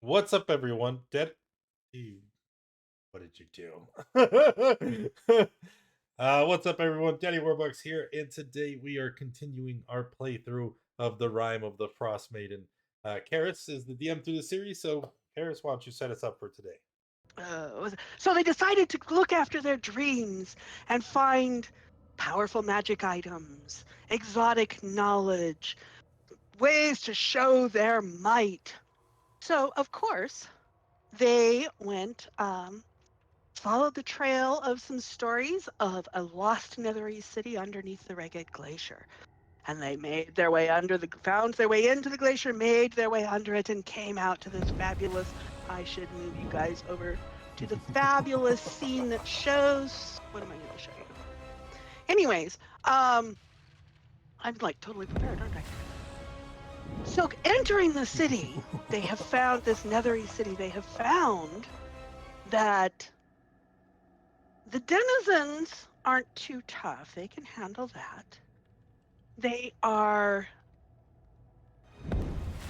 What's up, everyone? What did you do? What's up, everyone? Daddy Warbucks here, and today we are continuing our playthrough of the Rime of the Frost Maiden. Karis is the DM through the series, so Karis, why don't you set us up for today? So they decided to look after their dreams and find powerful magic items, exotic knowledge, ways to show their might. So, of course, they went, followed the trail of some stories of a lost Nethery city underneath the Ragged Glacier. And they made their way found their way into the glacier, made their way under it, and came out to this fabulous. I should move you guys over to the fabulous scene that shows. What am I going to show you? Anyways, I'm like totally prepared, aren't I? So entering the city, they have found this Nethery city. They have found that the denizens aren't too tough. They can handle that. They are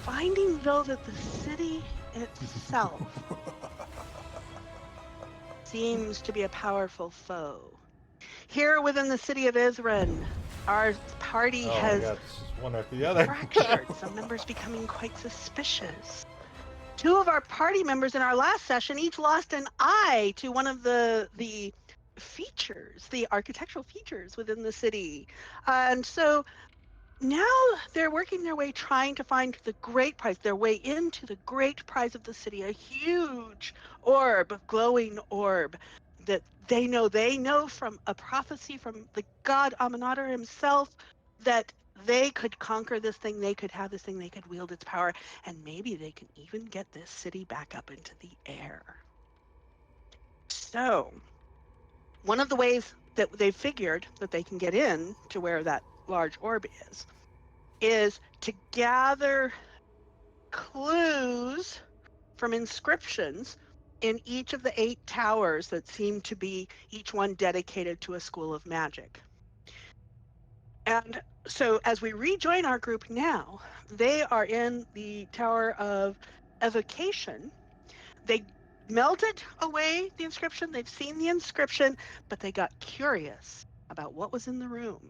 finding, though, that the city itself seems to be a powerful foe. Here within the city of Isran, our party Oh my has god, this is one after the other. fractured, some members becoming quite suspicious. Two of our party members in our last session each lost an eye to one of the features, the architectural features within the city. And so now they're working their way trying to find the great prize, their way into the great prize of the city, a huge orb, a glowing orb that they know from a prophecy from the god Aminator himself that they could conquer this thing, they could have this thing, they could wield its power, and maybe they can even get this city back up into the air. So one of the ways that they figured that they can get in to where that large orb is to gather clues from inscriptions in each of the 8 towers that seem to be each one dedicated to a school of magic. And so as we rejoin our group now, they are in the Tower of Evocation. They melted away the inscription. They've seen the inscription, but they got curious about what was in the room.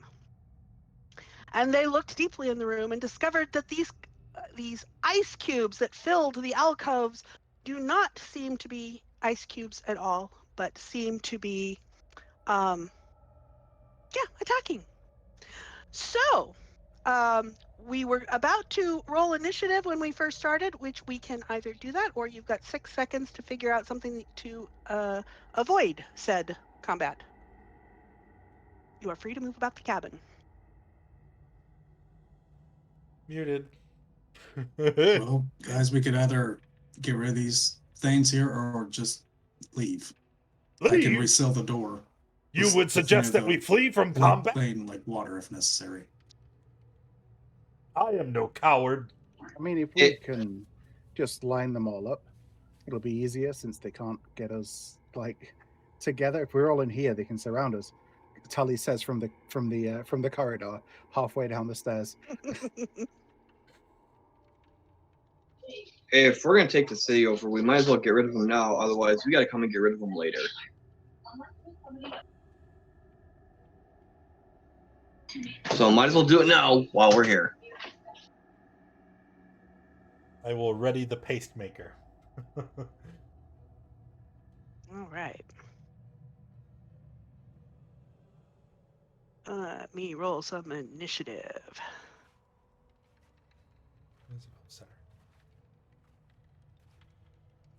And they looked deeply in the room and discovered that these ice cubes that filled the alcoves do not seem to be ice cubes at all, but seem to be, um, attacking. So we were about to roll initiative when we first started, which we can either do that or you've got 6 seconds to figure out something to avoid said combat. You are free to move about the cabin. Muted. Well, guys, we could either get rid of these things here or just leave. I can Leave? reseal the door. You would with any suggest of that the we flee from combat? plain like water if necessary. I am no coward. I mean, if we can just line them all up, it'll be easier since they can't get us like together. If we're all in here, they can surround us. Tully says from the corridor, halfway down the stairs. If we're gonna take the city over, we might as well get rid of them now. Otherwise, we gotta come and get rid of them later. So might as well do it now while we're here. I will ready the paste maker. All right. Let me roll some initiative.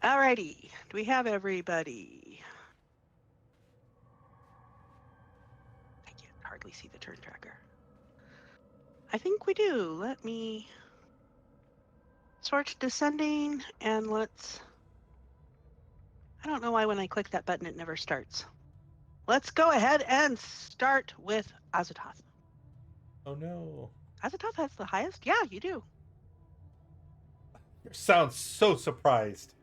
Alrighty. Do we have everybody? I can hardly see the turn tracker. I think we do. Let me sort descending and let's. I don't know why when I click that button it never starts. Let's go ahead and start with Azatoth. Oh no. Azatoth has the highest? Yeah, you do. You sound so surprised.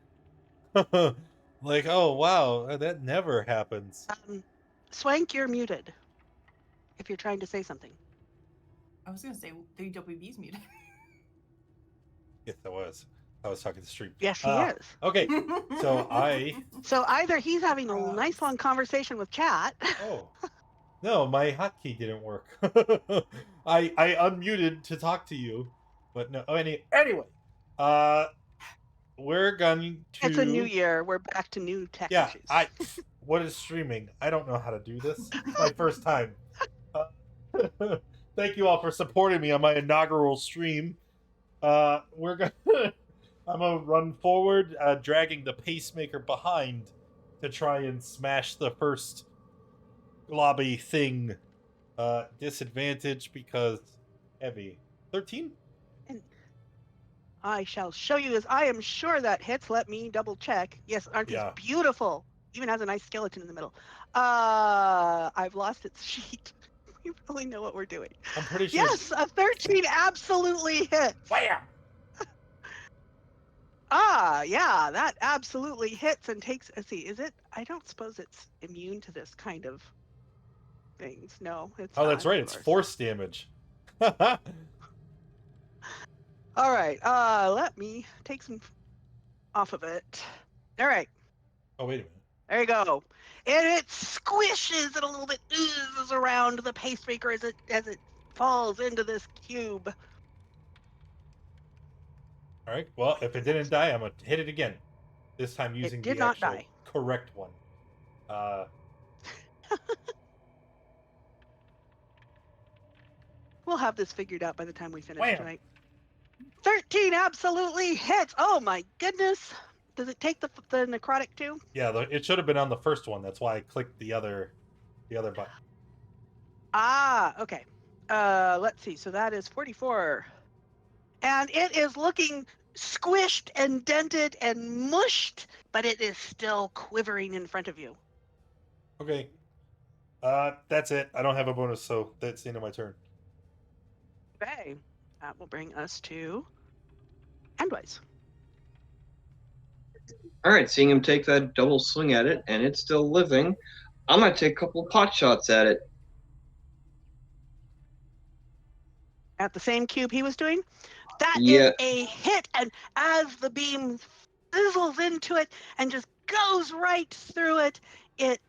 Like, oh wow, that never happens. Swank, you're muted. If you're trying to say something. I was gonna say 3WB's muted. Yes, that was. I was talking to the stream. Yes, he is. Okay, so So either he's having a nice long conversation with chat. Oh. No, my hotkey didn't work. I unmuted to talk to you, but no. Oh, anyway, we're going to. It's a new year. We're back to new tech Yeah, issues. what is streaming? I don't know how to do this. It's my first time. Thank you all for supporting me on my inaugural stream. We're gonna. I'm gonna run forward, dragging the pacemaker behind to try and smash the first lobby thing. Disadvantage because heavy. 13? I shall show you as I am sure that hits. Let me double check. Yes, aren't these beautiful? Even has a nice skeleton in the middle. I've lost its sheet. We really know what we're doing. I'm pretty sure. Yes, a 13 absolutely hits. Wham! Yeah, that absolutely hits and takes. Let's see, is it? I don't suppose it's immune to this kind of things. No, it's Oh, not, that's right. It's force damage. All right. Let me take some off of it. All right. Oh, wait a minute. There you go. And it squishes it a little bit, oozes around the pacemaker as it falls into this cube. All right. Well, if it didn't die, I'm gonna hit it again. This time using It did the not actual die. correct one. We'll have this figured out by the time we finish Wham! tonight. 13 absolutely hits. Oh my goodness. Does it take the necrotic too? Yeah, it should have been on the first one. That's why I clicked the other button. Okay. Let's see. So that is 44. And it is looking squished and dented and mushed, but it is still quivering in front of you. Okay. That's it. I don't have a bonus, so that's the end of my turn. Okay. That will bring us to Endwise. All right, seeing him take that double swing at it, and it's still living, I'm gonna take a couple of pot shots at it. At the same cube he was doing? That Yeah. is a hit, and as the beam fizzles into it and just goes right through it, it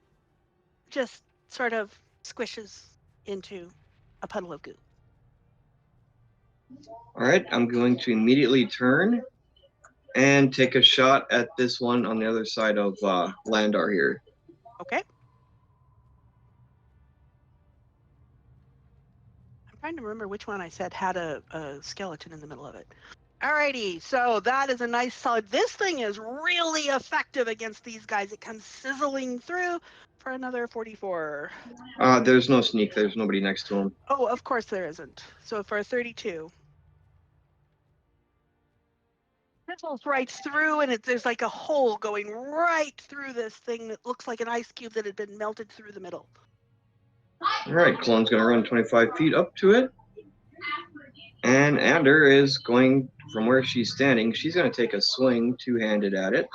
just sort of squishes into a puddle of goo. All right, I'm going to immediately turn and take a shot at this one on the other side of Landar here. Okay. I'm trying to remember which one I said had a skeleton in the middle of it. Alrighty, so that is a nice solid. This thing is really effective against these guys. It comes sizzling through for another 44. There's no sneak. There's nobody next to him. Oh, of course there isn't. So for a 32. Fizzles right through, and there's like a hole going right through this thing that looks like an ice cube that had been melted through the middle. All right, Clone's going to run 25 feet up to it. And Ander is going, from where she's standing, she's going to take a swing two-handed at it.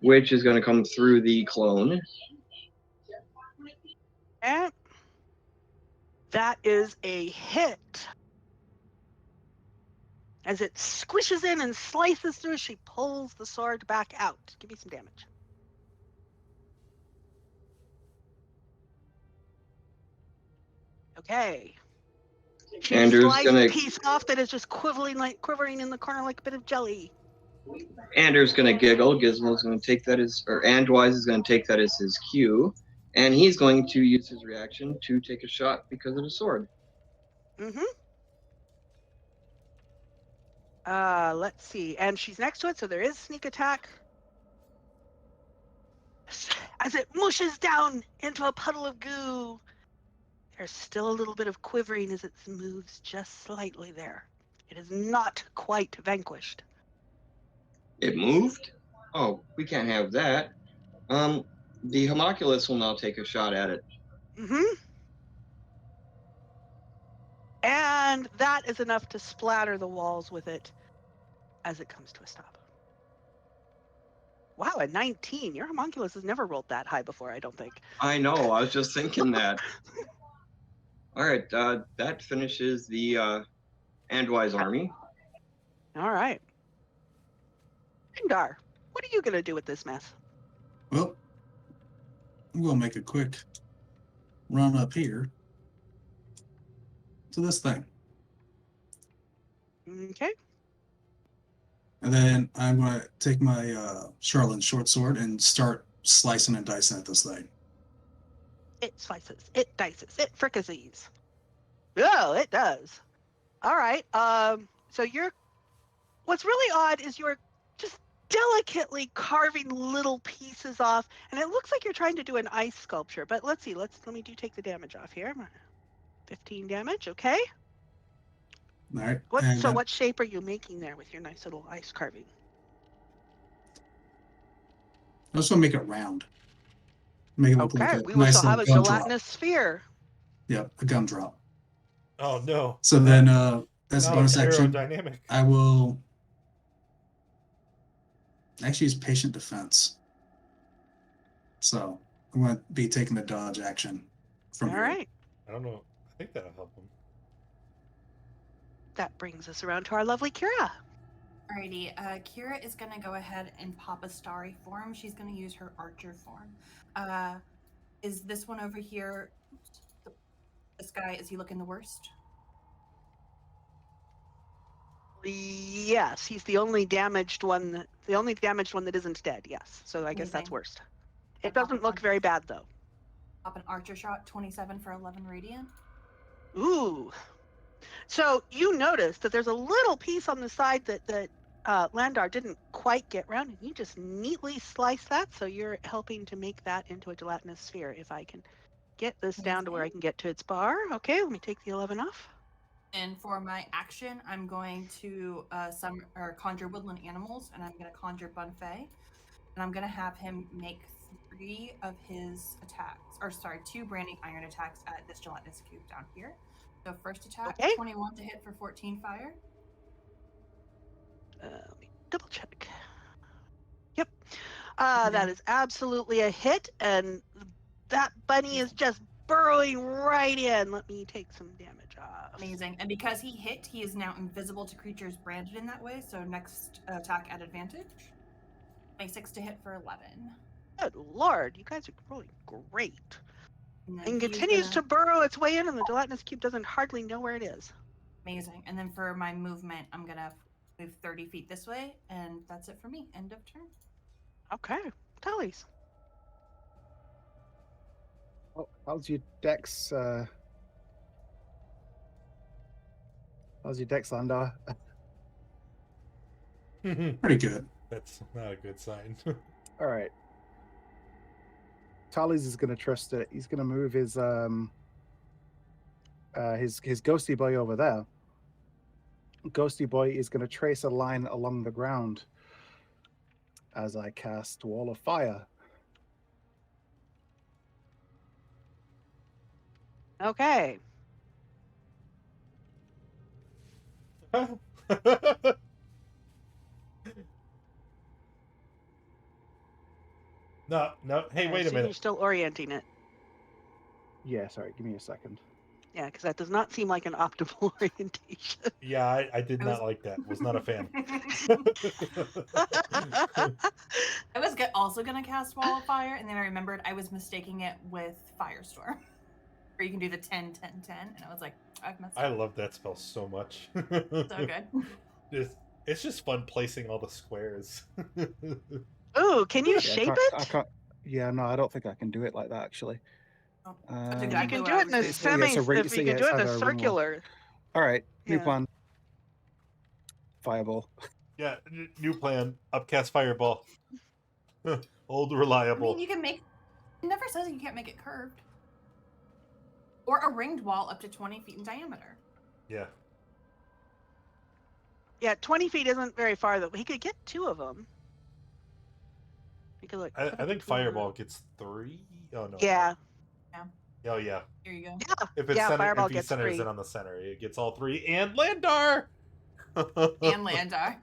Which is going to come through the clone. And that is a hit. As it squishes in and slices through, she pulls the sword back out. Give me some damage. Okay. She sliced a piece off that is just quivering in the corner like a bit of jelly. Anders going to giggle. Gizmo's going to take that as, or Andwise is going to take that as his cue. And he's going to use his reaction to take a shot because of the sword. Mm-hmm. Let's see. And she's next to it, so there is sneak attack. As it mushes down into a puddle of goo, there's still a little bit of quivering as it moves just slightly there. It is not quite vanquished. It moved? Oh, we can't have that. The homunculus will now take a shot at it. Mm-hmm. And that is enough to splatter the walls with it as it comes to a stop. Wow, a 19. Your homunculus has never rolled that high before, I don't think. I know, I was just thinking that. All right, that finishes the Andwise army. All right. Indar, what are you going to do with this mess? Well, I'm going to make a quick run up here to this thing. Okay. And then I'm going to take my Charlene short sword and start slicing and dicing at this thing. It slices, it dices, it fricassees. Oh, it does. All right. So what's really odd is you're just delicately carving little pieces off, and it looks like you're trying to do an ice sculpture. But let's see. Let me take the damage off here. 15 damage. Okay. All right. What shape are you making there with your nice little ice carving? I just want to make it round. Make it look Okay. like a We will nice still have a little gumdrop. gelatinous sphere. Yep, a gumdrop. Oh no. So then, that's a Now bonus it's action. aerodynamic. I will actually use patient defense. So I'm going to be taking the dodge action from All here. right. I don't know. I think that'll help him. That brings us around to our lovely Kira. Alrighty, Kira is going to go ahead and pop a starry form. She's going to use her archer form. Is this one over here, this guy, is he looking the worst? Yes, he's the only damaged one. The only damaged one that isn't dead. Yes, so I guess that's Amazing. worst. It doesn't look very bad though. Pop an archer shot, 27 for 11 radiant. Ooh. So you notice that there's a little piece on the side that Landar didn't quite get round, and you just neatly slice that. So you're helping to make that into a gelatinous sphere. If I can get this down to where I can get to its bar. Okay, let me take the 11 off. And for my action, I'm going to conjure woodland animals, and I'm going to conjure Bunfei, and I'm going to have him make 3 of his attacks, 2 branding iron attacks at this gelatinous cube down here. So first attack, Okay. 21 to hit for 14 fire. Let me double check. Yep. That is absolutely a hit, and that bunny is just burrowing right in. Let me take some damage off. Amazing. And because he hit, he is now invisible to creatures branded in that way, so next attack at advantage. 26 to hit for 11. Good lord, you guys are rolling great. And then And he's continues gonna- to burrow its way in, and the gelatinous cube doesn't hardly know where it is. Amazing. And then for my movement, I'm going to move 30 feet this way, and that's it for me. End of turn. Okay, Tallies. Oh, how's your dex? How's your dex, Landar? Pretty good. That's not a good sign. All right. Tallies is going to trust it. He's going to move his ghosty boy over there. Ghosty boy is going to trace a line along the ground as I cast Wall of Fire. Okay. No. Hey, I wait a assume You're minute. still orienting it. Yeah, sorry. Give me a second. Yeah, because that does not seem like an optimal orientation. Yeah, I did I not was- like that. Was not a fan. I was also going to cast Wall of Fire, and then I remembered I was mistaking it with Firestorm. Where you can do the 10, 10, 10, and I was like, I've messed I up. love that spell so much. So good. It's just fun placing all the squares. Ooh, can you Yeah, shape I it? can't. Yeah, no, I don't think I can do it like that actually. Oh, Um, that's You exactly can what do I it in was a doing. it's- yeah, it's a ring- if you yeah, can do it's it in a either a ring wall. circular. All right, new Yeah. plan. Fireball. Yeah, new plan. Upcast fireball. Old I reliable. mean, you can make. It never says you can't make it curved. Or a ringed wall up to 20 feet in diameter. Yeah. Yeah, 20 feet isn't very far though. He could get 2 of them. He could like. I put it think between fireball the- gets 3. Oh no. Yeah, Oh yeah. Here you go. yeah, If it's yeah. Fireball if he gets centers 3. it on the center, it gets all 3. And Landar. And Landar.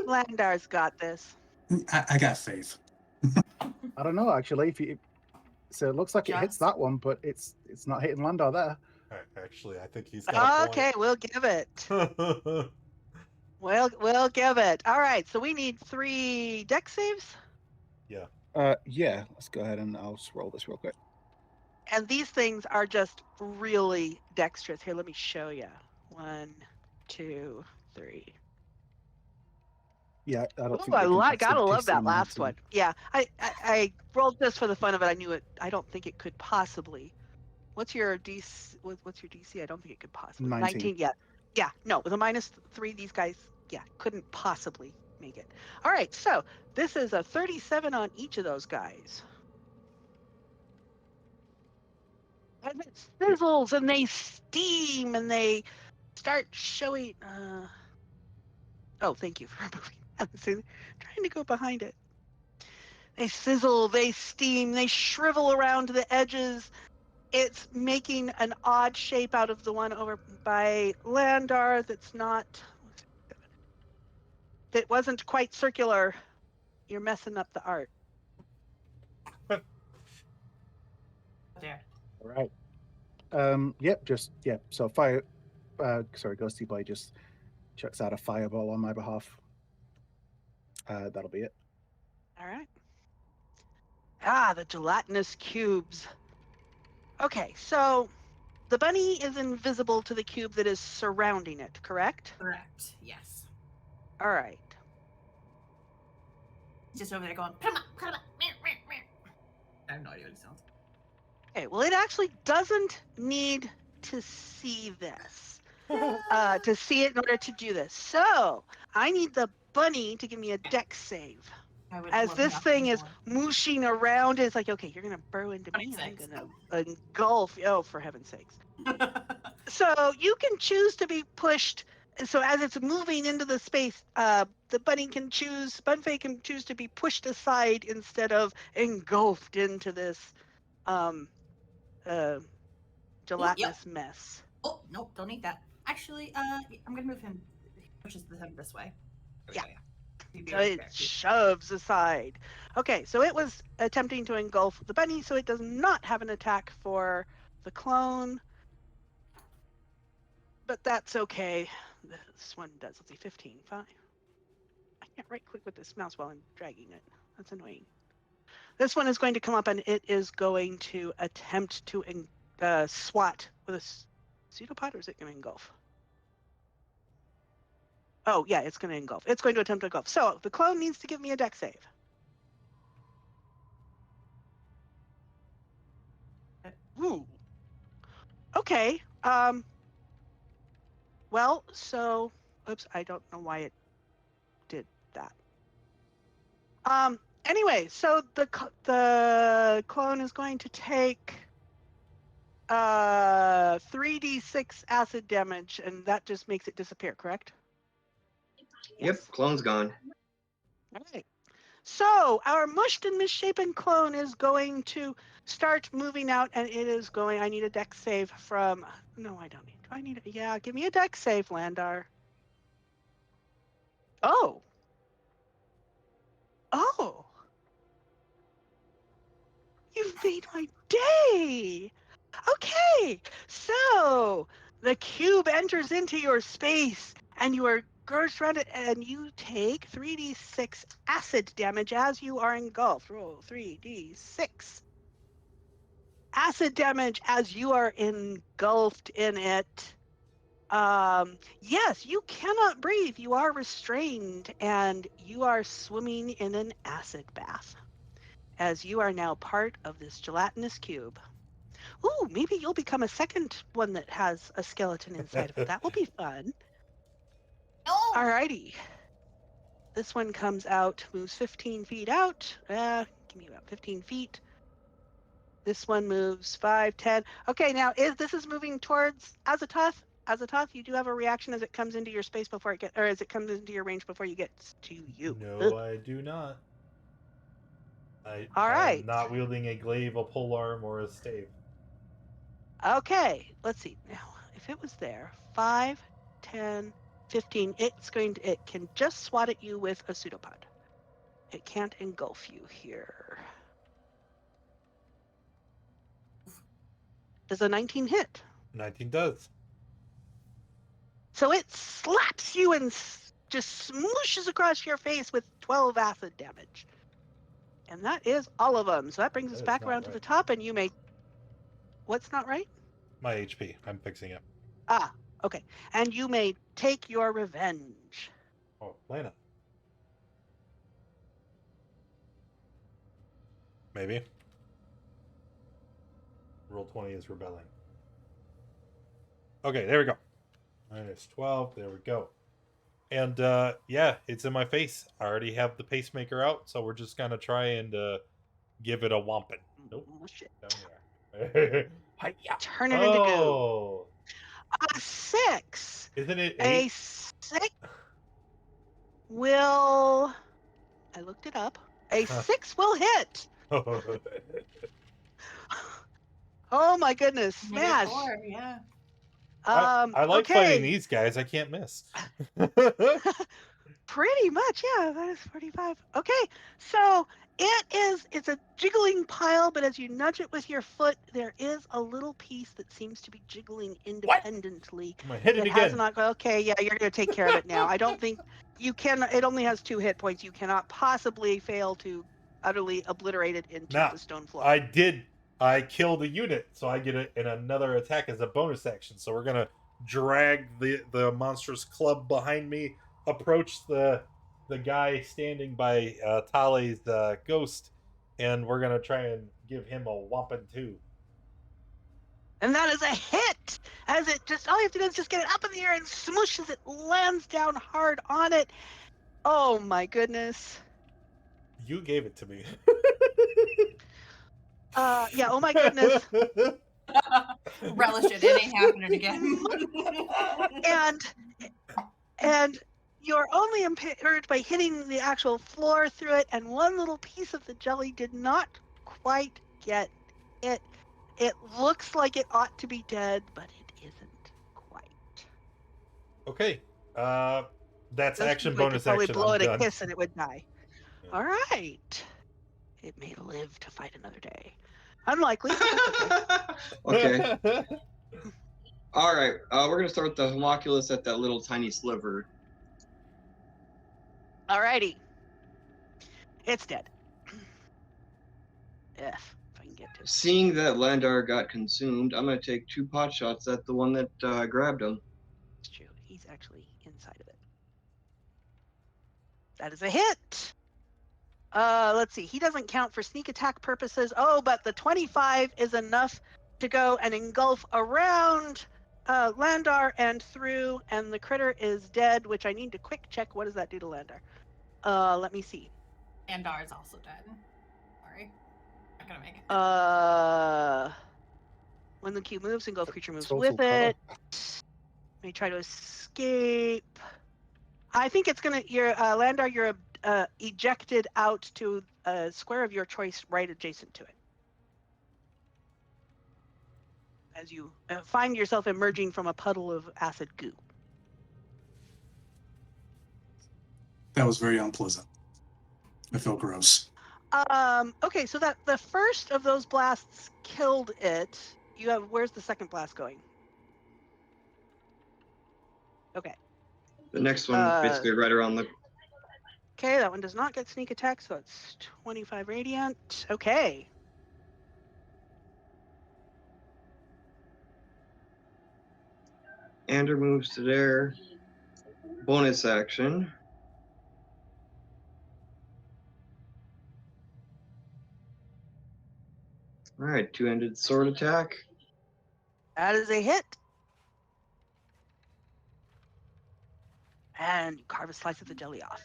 Landar's got this. I got faith. I don't know actually. So it looks like it hits Just- that one, but it's not hitting Landar there. Actually, I think he's got a Okay, we'll give it. point. We'll give it. All right, so we need 3 deck saves. Yeah. Yeah, let's go ahead and I'll just roll this real quick. And these things are just really dexterous. Here, let me show you. 1, 2, 3. Yeah, I don't Ooh, think they can pass the gotta love that DC last 19. one. Yeah, I rolled this for the fun of it. I knew it. I don't think it could possibly. What's your DC? What's your DC? I don't think it could possibly. 19. Yeah, yeah. No, with a -3, these guys, yeah, couldn't possibly make it. All right, so this is a 37 on each of those guys. And it sizzles and they steam and they start showing. Oh, thank you for moving. Trying to go behind it. They sizzle, they steam, they shrivel around the edges. It's making an odd shape out of the one over by Landar that wasn't quite circular. You're messing up the art. There. All right. Yep, so fire sorry, Ghosty Boy just chucks out a fireball on my behalf. That'll be it. All right. Ah, the gelatinous cubes. Okay, so the bunny is invisible to the cube that is surrounding it, correct? Correct. Yes. All right. He's just over there going, "Come on, come on." I have no idea what he sounds. Okay, well, it actually doesn't need to see this, to see it in order to do this. So I need the bunny to give me a dex save. I would As love this nothing thing is more. mooshing around, it's like, okay, you're going to burrow into me, and I'm 26. going to engulf. Oh, for heaven's sakes. So you can choose to be pushed. So as it's moving into the space, the Bunfei can choose to be pushed aside instead of engulfed into this gelatinous mess. Oh, nope, don't eat that. Actually, I'm gonna move him. He pushes him this way. Yeah. He'd be So right it there. shoves aside. Okay, so it was attempting to engulf the bunny, so it does not have an attack for the clone. But that's okay. This one does. Let's see, 15. Fine. I can't right click with this mouse while I'm dragging it. That's annoying. This one is going to come up and it is going to attempt to swat with a pseudopod, or is it going to engulf? Oh, yeah, it's going to engulf. It's going to attempt to engulf. So the clone needs to give me a dex save. Ooh. Okay. Well, so, oops, I don't know why it did that. Anyway, so the clone is going to take 3d6 acid damage, and that just makes it disappear, correct? Yep, clone's gone. All right. So our mushed and misshapen clone is going to start moving out, and it is going. I need a dex save from. No, I don't need. Do I need it? Yeah, give me a dex save, Landar. Oh. Oh. You've made my day. Okay, so the cube enters into your space and you are gorged around it, and you take 3d6 acid damage as you are engulfed. Roll 3d6 acid damage as you are engulfed in it. Yes, you cannot breathe. You are restrained and you are swimming in an acid bath as you are now part of this gelatinous cube. Ooh, maybe you'll become a second one that has a skeleton inside of it. That will be fun. No. Alrighty. This one comes out, moves 15 feet out. Give me about 15 feet. This one moves 5, 10. Okay, now this is moving towards Azatoth. Azatoth, you do have a reaction as it comes into your space before it as it comes into your range before you get to you. No, I do not. I All right. am not wielding a glaive, a polearm, or a stave. Okay, let's see. Now, if it was there, 5, 10, 15, it can just swat at you with a pseudopod. It can't engulf you here. Does a 19 hit? 19 does. So it slaps you and just smooshes across your face with 12 acid damage. And that is all of them. So that brings us That is back not around to right. the top, and you may... What's not right? My HP. I'm fixing it. Ah, okay. And you may take your revenge. Oh, Lana. Maybe. Roll 20 is rebelling. Okay, there we go. Minus 12. There we go. And yeah, it's in my face. I already have the pacemaker out, so we're just gonna try and give it a whomping. Nope. Oh, shit. Down here. Hi-ya. Turn it into goo. Oh. A 6. Isn't it A 8? 6 will... I looked it up. A 6 will hit. Oh my goodness. Smash. -4, yeah. I like okay. fighting these guys. I can't miss. Pretty much, yeah. That is 45. Okay, so it's a jiggling pile, but as you nudge it with your foot, there is a little piece that seems to be jiggling independently. I'm gonna hit it It has again. not. Okay, yeah, you're gonna take care of it now. I don't think you can. It only has 2 hit points. You cannot possibly fail to utterly obliterate it into Now, the stone floor. I killed a unit, so I get another attack as a bonus action. So we're gonna drag the monstrous club behind me, approach the guy standing by Tale's ghost, and we're gonna try and give him a whopping 2. And that is a hit! As it just, all you have to do is just get it up in the air and smoosh as it lands down hard on it. Oh my goodness. You gave it to me. Yeah, oh my goodness. Relish it. It ain't happening again. And you're only impaired by hitting the actual floor through it, and one little piece of the jelly did not quite get it. It looks like it ought to be dead, but it isn't quite. Okay. That's Those action people bonus could probably action. blow I'm it a done. kiss and it would die. Yeah. All right. It may live to fight another day. Unlikely. Okay. All right. We're gonna start with the homunculus at that little tiny sliver. Alrighty. It's dead. If I can get to it. Seeing that Landar got consumed, I'm gonna take 2 pot shots at the one that grabbed him. It's true. He's actually inside of it. That is a hit. Let's see. He doesn't count for sneak attack purposes. Oh, but the 25 is enough to go and engulf around Landar and through, and the critter is dead, which I need to quick check. What does that do to Landar? Let me see. Andar is also dead. Sorry. Not gonna make it. When the cube moves, engulf creature moves Total with color. it. May try to escape. I think it's gonna. Landar. You're ejected out to a square of your choice, right adjacent to it. As you find yourself emerging from a puddle of acid goo. That was very unpleasant. I feel gross. Okay, so that the first of those blasts killed it. You have. Where's the second blast going? Okay. The next one, basically right around the. Okay, that one does not get sneak attack, so it's 25 radiant. Okay. Ander moves to there. Bonus action. All right, 2-handed sword attack. That is a hit. And you carve a slice of the jelly off.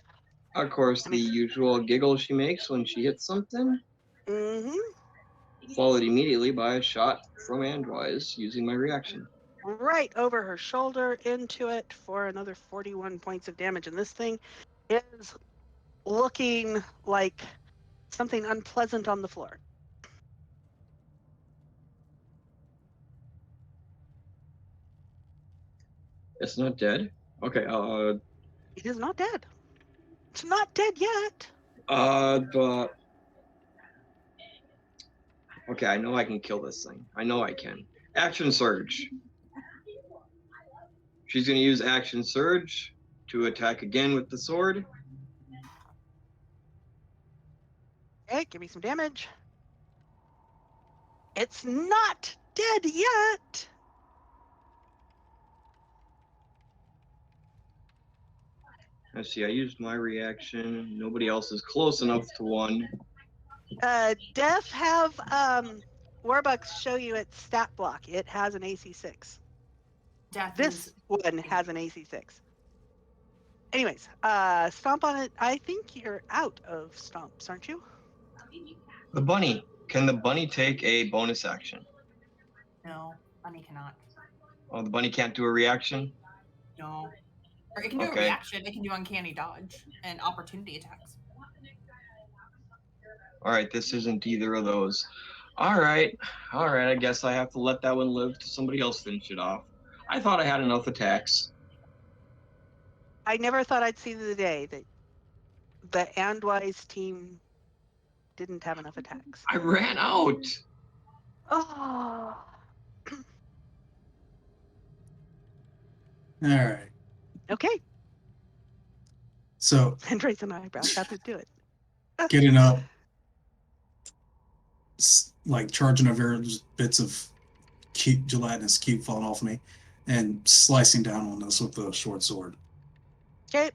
Of course, the usual giggle she makes when she hits something. Mm-hmm. Followed immediately by a shot from Andwise using my reaction. Right over her shoulder into it for another 41 points of damage. And this thing is looking like something unpleasant on the floor. It's not dead? Okay, It is not dead. It's not dead yet. but... Okay, I know I can kill this thing. I know I can. Action Surge. She's going to use Action Surge to attack again with the sword. Okay, give me some damage. It's not dead yet. Let's see, I used my reaction. Nobody else is close enough to one. Def have Warbucks show you its stat block. It has an AC 6. Death This is one has an AC 6. Anyways, stomp on it. I think you're out of stomps, aren't you? The bunny. Can the bunny take a bonus action? no. Bunny cannot. Oh, the bunny can't do a reaction? No. Or it can do a Okay. reaction. It can do uncanny dodge and opportunity attacks. All right, this isn't either of those. All right. I guess I have to let that one live till somebody else finish it off. I thought I had enough attacks. I never thought I'd see the day that the Andwise team didn't have enough attacks. I ran out. Oh. All right. Okay. So And raise an eyebrow. Have to do it. getting up, like charging over bits of gelatinous cube falling off me, and slicing down on this with the short sword. Okay.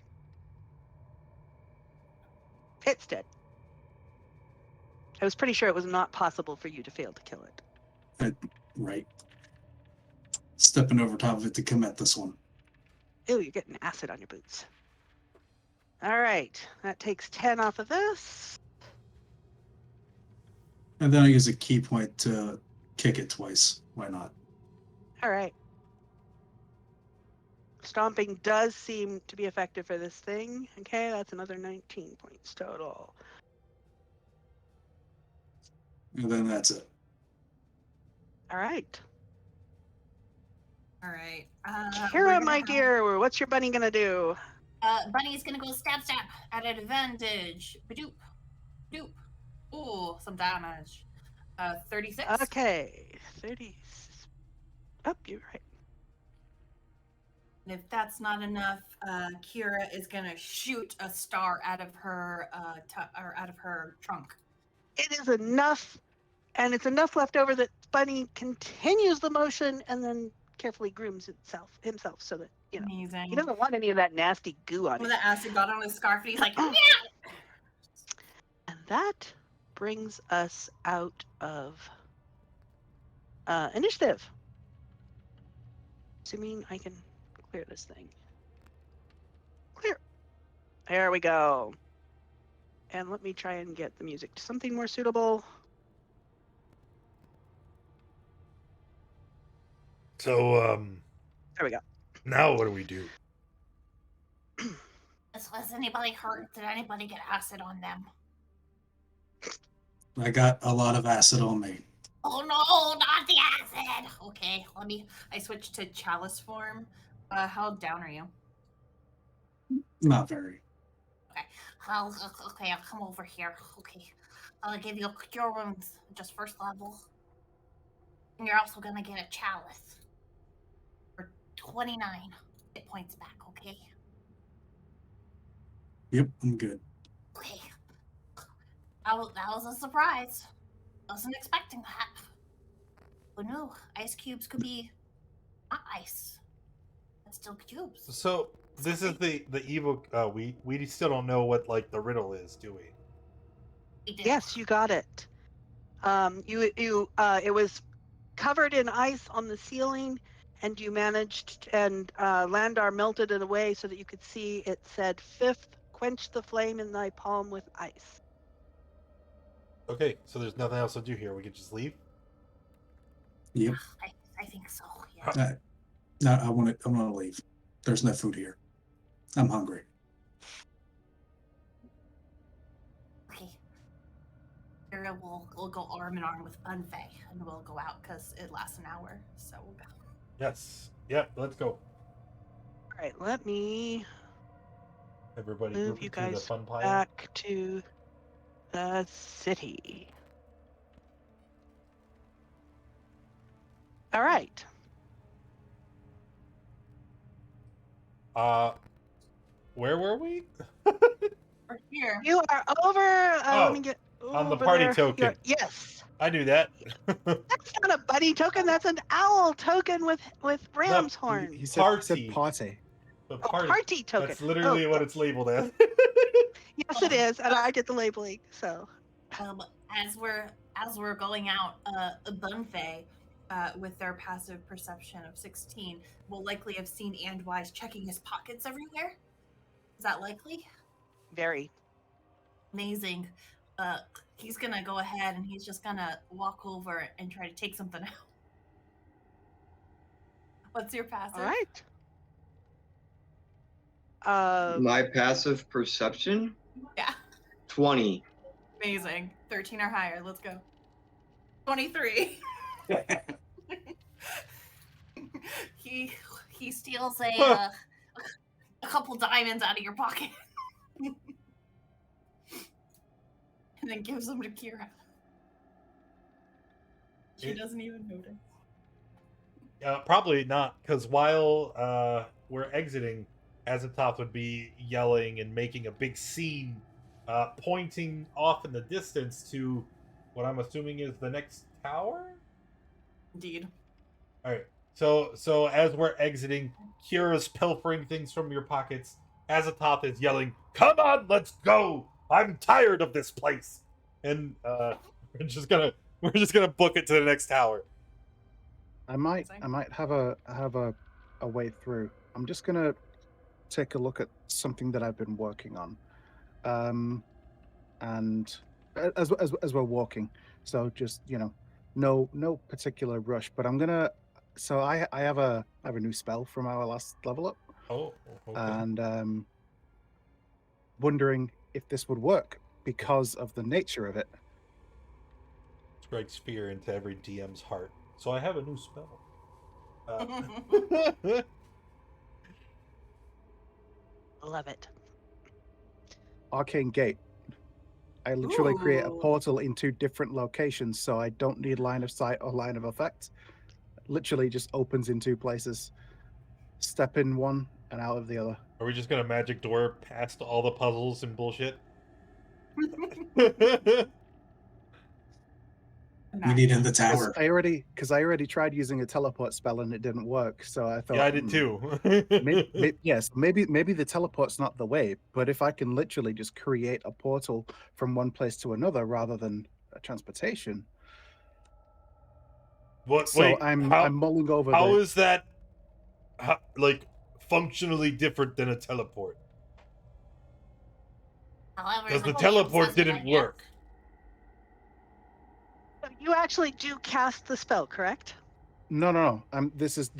It's dead. I was pretty sure it was not possible for you to fail to kill it. Right. Stepping over top of it to come at this one. Ew, you're getting acid on your boots. All right. That takes 10 off of this. And then I use a key point to kick it twice. Why not? All right. Stomping does seem to be effective for this thing. Okay, that's another 19 points total. And then that's it. All right. All right. Kara, my dear, what's your bunny gonna do? Bunny's gonna go stab at an advantage. Badoop. Badoop. Ooh, some damage. 36. Okay, 30. Oh, you're right. And if that's not enough, Kira is gonna shoot a star out of her out of her trunk. It is enough, and it's enough left over that Bunny continues the motion and then carefully grooms himself so that, you know, Amazing. he doesn't want any of that nasty goo on Some it. of the acid got on his scarf, and he's like, yeah! And that brings us out of initiative. Assuming I can clear this thing. Clear. There we go. And let me try and get the music to something more suitable. So, There we go. now what do we do? Was anybody hurt? Did anybody get acid on them? I got a lot of acid on me. Oh no, not the acid! Okay, I switched to chalice form. How down are you? Not very. Okay, I'll come over here. Okay, I'll give you a cure wounds, just first level. And you're also gonna get a chalice. For 29 hit points back, okay? Yep, I'm good. Okay. That was a surprise. Wasn't expecting that. Who knew? Ice cubes could be not ice. But still cubes. So this is the evil. We still don't know what like the riddle is, do we? We did. Yes, you got it. It was covered in ice on the ceiling, and you managed, and Landar melted it away so that you could see it said, "Fifth, quench the flame in thy palm with ice." Okay, so there's nothing else to do here. We could just leave. Yep. I think so, yeah. No, I want to leave. There's no food here. I'm hungry. Okay. Kira will go arm in arm with Unfei, and we'll go out because it lasts an hour. So we'll go. Yes. Yep. Let's go. All right, let me Everybody move group you into the guys fun pile. back to the city. All right. Where were we? We're here. You are over. Let me Oh, get on the over party there. token. Yes. I knew that. That's not a bunny token. That's an owl token with ram's horns. He said Party. party. The Oh, party token. That's literally what yes. it's labeled as. Yes, it is, and I did the labeling. So As we're going out, Bunfei, with their passive perception of 16, will likely have seen Andwise checking his pockets everywhere. Is that likely? very. Amazing. He's gonna go ahead and he's just gonna walk over and try to take something out. What's your passive? All right. My passive perception? Yeah. 20. Amazing. 13 or higher. Let's go. 23. he steals a couple diamonds out of your pocket. And then gives them to Kira. She doesn't even notice. Probably not, because while we're exiting, Azathoth would be yelling and making a big scene, pointing off in the distance to what I'm assuming is the next tower? Indeed. All right. So as we're exiting, Kira's pilfering things from your pockets. Azathoth is yelling, "Come on, let's go! I'm tired of this place!" And we're just gonna book it to the next tower. I might have a way through. I'm just gonna take a look at something that I've been working on, and as we're walking. So just no particular rush. But I'm gonna. So I have a new spell from our last level up. Oh, okay. And wondering if this would work because of the nature of it. Strikes fear into every DM's heart. So I have a new spell. Love it. Arcane Gate. I literally create a Ooh. portal in 2 different locations, so I don't need line of sight or line of effect. Literally just opens in 2 places. Step in one and out of the other. Are we just gonna magic door past all the puzzles and bullshit? We need in the tower. I already tried using a teleport spell and it didn't work. So I thought, Yeah, I did too. maybe the teleport's not the way. But if I can literally just create a portal from one place to another rather than a transportation. What? So Wait, I'm mulling over. How is that, like, functionally different than a teleport? Because the teleport didn't work. So you actually do cast the spell, correct? No. This is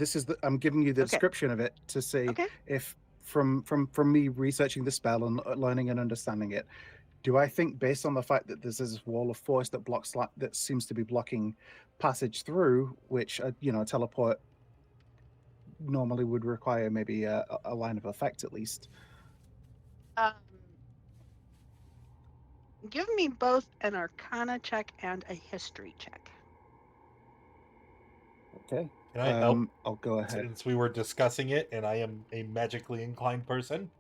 I'm giving you the Okay. description of it to see Okay. if from me researching the spell and learning and understanding it, do I think based on the fact that there's this wall of force that that seems to be blocking passage through, which a teleport normally would require maybe a line of effect at least. Give me both an Arcana check and a History check. Okay. Can I help? I'll go ahead. Since we were discussing it, and I am a magically inclined person.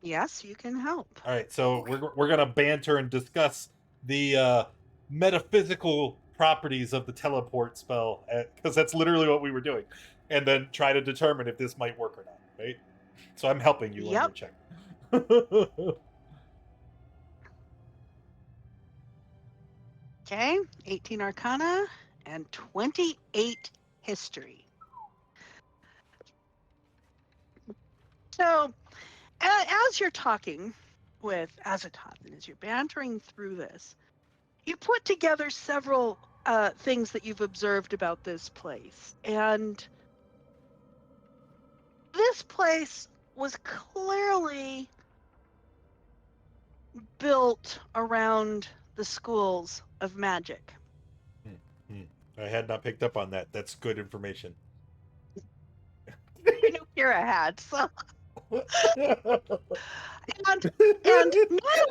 Yes, you can help. All right, so we're gonna banter and discuss the metaphysical properties of the teleport spell, because that's literally what we were doing, and then try to determine if this might work or not. Right? So I'm helping you on your check. Okay, 18 Arcana and 28 History. So, as you're talking with Azathoth and as you're bantering through this, you put together several things that you've observed about this place. And this place was clearly built around the schools of magic. I had not picked up on that. That's good information. I knew Kira had, so. and not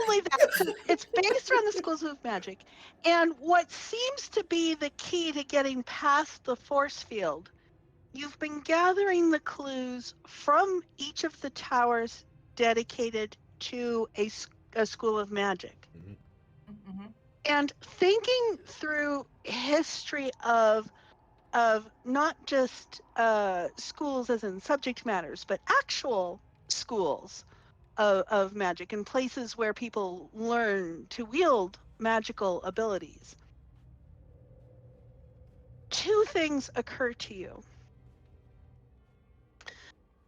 only that, it's based around the schools of magic. And what seems to be the key to getting past the force field, you've been gathering the clues from each of the towers dedicated to a school of magic. Mm-hmm. And thinking through history of not just schools as in subject matters, but actual schools of magic and places where people learn to wield magical abilities. Two things occur to you.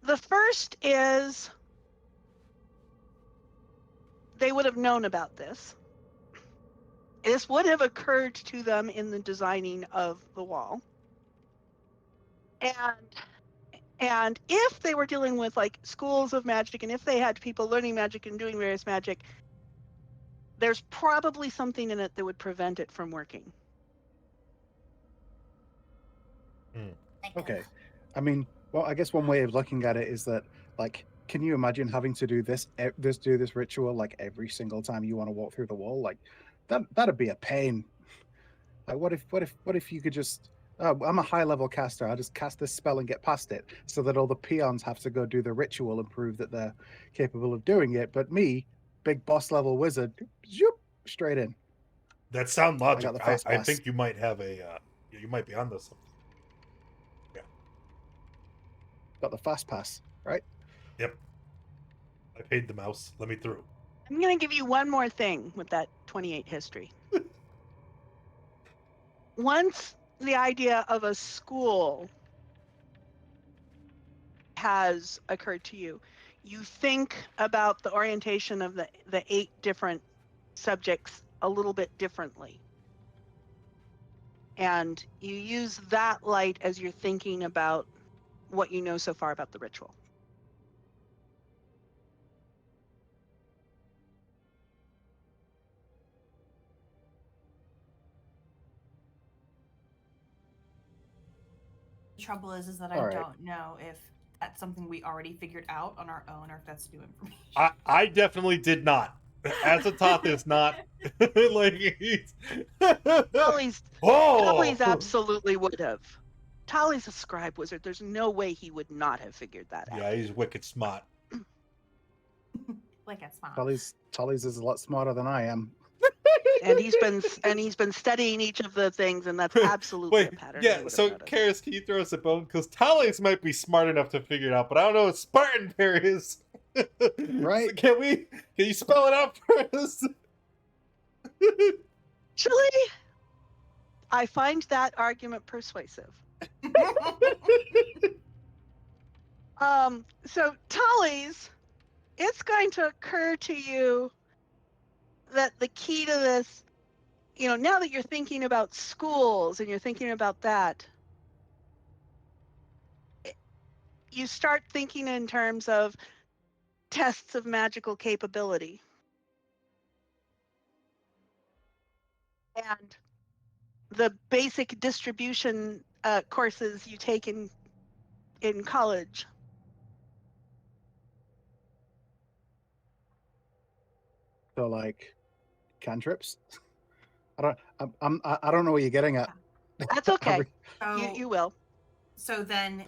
The first is they would have known about this. This would have occurred to them in the designing of the wall. And if they were dealing with like schools of magic, and if they had people learning magic and doing various magic, there's probably something in it that would prevent it from working. Okay. I mean, well, I guess one way of looking at it is that, like, can you imagine having to do this ritual like every single time you want to walk through the wall? Like, that'd be a pain. Like, what if you could just, oh, I'm a high level caster, I'll just cast this spell and get past it, so that all the peons have to go do the ritual and prove that they're capable of doing it. But me, big boss level wizard, zoop, straight in. That sound logic. got the fast I pass. think you might have you might be onto something. Got the fast pass, right? Yep. I paid the mouse. Let me through. I'm going to give you one more thing with that 28 history. Once the idea of a school has occurred to you, you think about the orientation of the 8 different subjects a little bit differently. And you use that light as you're thinking about what you know so far about the ritual. The trouble is that All I right. don't know if that's something we already figured out on our own or if that's new information. I definitely did not. As a tot is not like he's Tally's absolutely would have. Tally's a scribe wizard. There's no way he would not have figured that out. Yeah, he's wicked smart. Like it's smart. Tully's is a lot smarter than I am. And he's been studying each of the things, and that's absolutely a pattern. Yeah, so Karis, can you throw us a bone? Because Tally's might be smart enough to figure it out, but I don't know what Spartan Bear is. Right? So can you spell it out for us? Actually, I find that argument persuasive. So Tally's, it's going to occur to you that the key to this, now that you're thinking about schools and you're thinking about that, you start thinking in terms of tests of magical capability. And the basic distribution courses you take in college. So, like, cantrips. I don't know what you're getting at. That's okay. So, you will. So then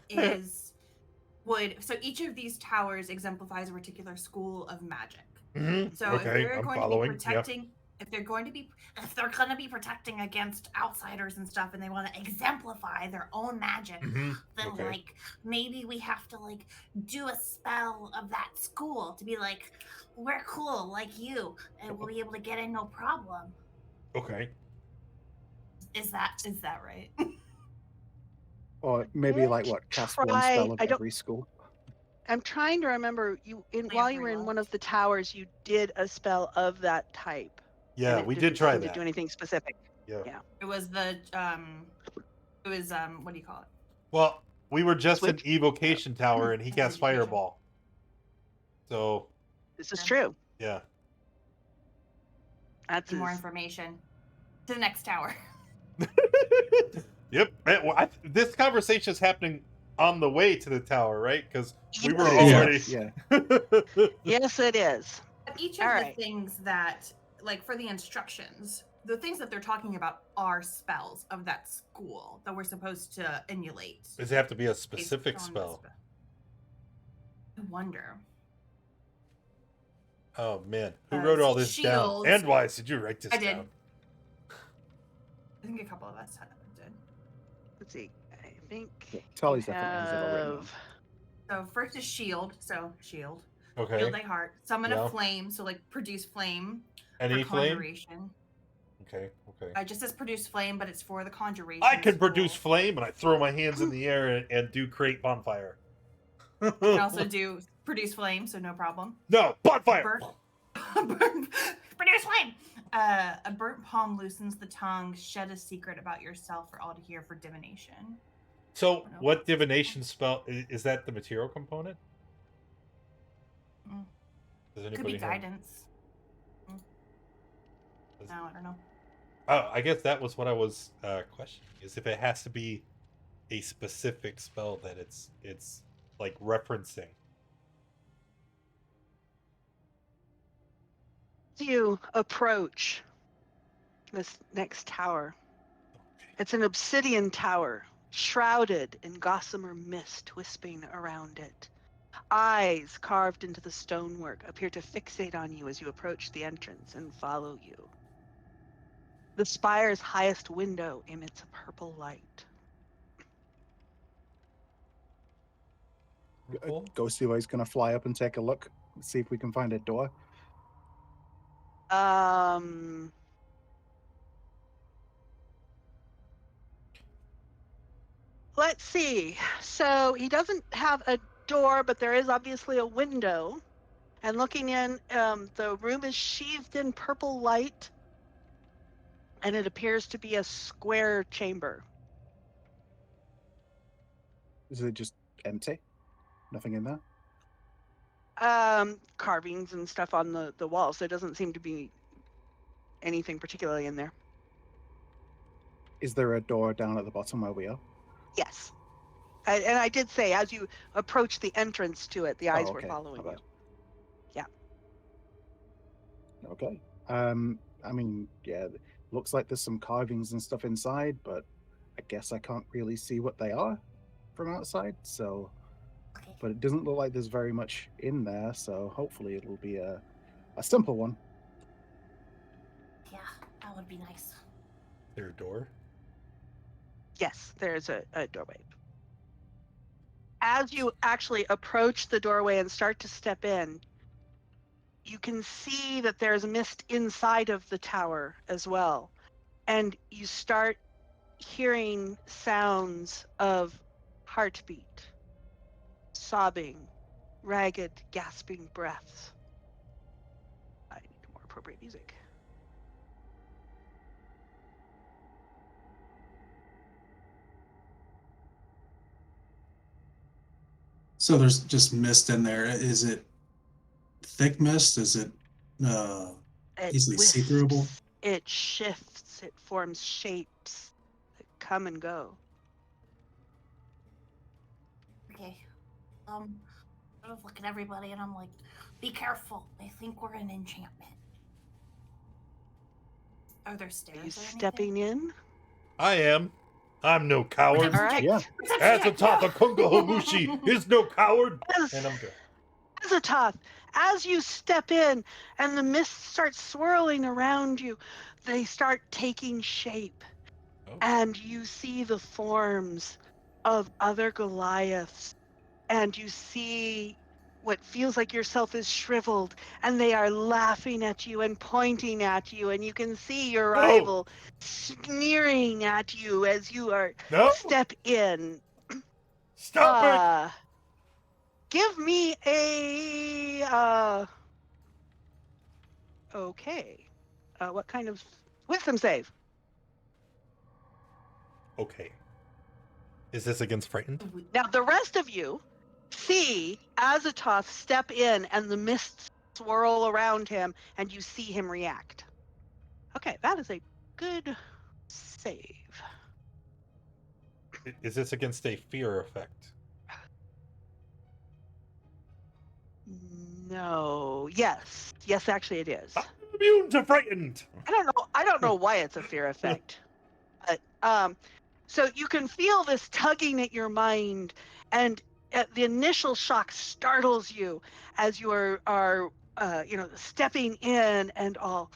so each of these towers exemplifies a particular school of magic. Mm-hmm. So Okay, if they're I'm going following. to be protecting, if they're going to be protecting against outsiders and stuff, and they want to exemplify their own magic, then Okay. like maybe we have to like do a spell of that school to be like, we're cool like you, and we'll be able to get in no problem. Okay. Is that right? Or maybe like what, cast one spell of every school. I'm trying to remember while you were in one of the towers, you did a spell of that type. Yeah, we did try that. Didn't do anything specific. Yeah. It was what do you call it? Well, we were just Switch? an evocation tower, and he cast Evocation. fireball. So. This is true. Yeah. That's More information to the next tower. Yep. This conversation is happening on the way to the tower, right? Because we were Yes, already. Yeah. Yes, it is. Each of the things that, like for the instructions, the things that they're talking about are spells of that school that we're supposed to emulate. Does it have to be a based specific on the spell? I wonder. Oh man, who wrote all this down? Shields. And why did you write this I did. down? I think a couple of us did. Let's see. I think Tully's you definitely has it all written down. have- So first is shield. So shield. Okay. Shield thy heart. Summon Yeah. a flame. So like produce flame. Any for flame? conjuration. Okay. It just says produce flame, but it's for the conjuration. I can produce school. flame, and I throw my hands in the air and do create bonfire. I can also do produce flame, so no problem. No, bonfire. Produce flame. A burnt palm loosens the tongue. Shed a secret about yourself for all to hear for divination. So, what divination spell is that? The material component? Mm. Does Could be anybody have? guidance. No, I don't know. Oh, I guess that was what I was questioning. Is if it has to be a specific spell that it's like referencing. As you approach this next tower, it's an obsidian tower, shrouded in gossamer mist wisping around it. Eyes carved into the stonework appear to fixate on you as you approach the entrance and follow you. The spire's highest window emits a purple light. Cool. Ghosty Boy's gonna fly up and take a look, see if we can find a door. Let's see. So he doesn't have a door, but there is obviously a window. And looking in, the room is sheathed in purple light, and it appears to be a square chamber. Is it just empty? Nothing in there? Carvings and stuff on the walls. There doesn't seem to be anything particularly in there. Is there a door down at the bottom where we are? Yes. And I did say, as you approach the entrance to it, the eyes were okay. following My you. bad. Yeah. Okay. I mean, yeah, looks like there's some carvings and stuff inside, but I guess I can't really see what they are from outside, so... Okay. But it doesn't look like there's very much in there, so hopefully it'll be a simple one. Yeah, that would be nice. Is there a door? Yes, there's a doorway. As you actually approach the doorway and start to step in, you can see that there's mist inside of the tower as well. And you start hearing sounds of heartbeat, sobbing, ragged, gasping breaths. I need more appropriate music. So there's just mist in there. Is it thick mist? Is it It easily see-throughable? wisps, it shifts, it forms shapes that come and go. Okay. I was looking at everybody and I'm like, be careful. I think we're in enchantment. Are there stairs? Are you or anything? stepping in? I am. I'm no coward. All right. Yeah. Azathoth Kungahamushi is no coward. As, And I'm good. Azathoth, as you step in and the mist starts swirling around you, they start taking shape. Oh. And you see the forms of other Goliaths. And you see what feels like yourself is shriveled, and they are laughing at you and pointing at you, and you can see your rival sneering at you as you are step in. Stop it! Give me a okay. What kind of wisdom save? Okay. Is this against frightened? Now the rest of you see Azathoth step in and the mists swirl around him and you see him react. Okay, that is a good save. Is this against a fear effect? No. Yes. Yes, actually it is. Immune to frightened. I don't know why it's a fear effect. But so you can feel this tugging at your mind, and the initial shock startles you as you are stepping in and all.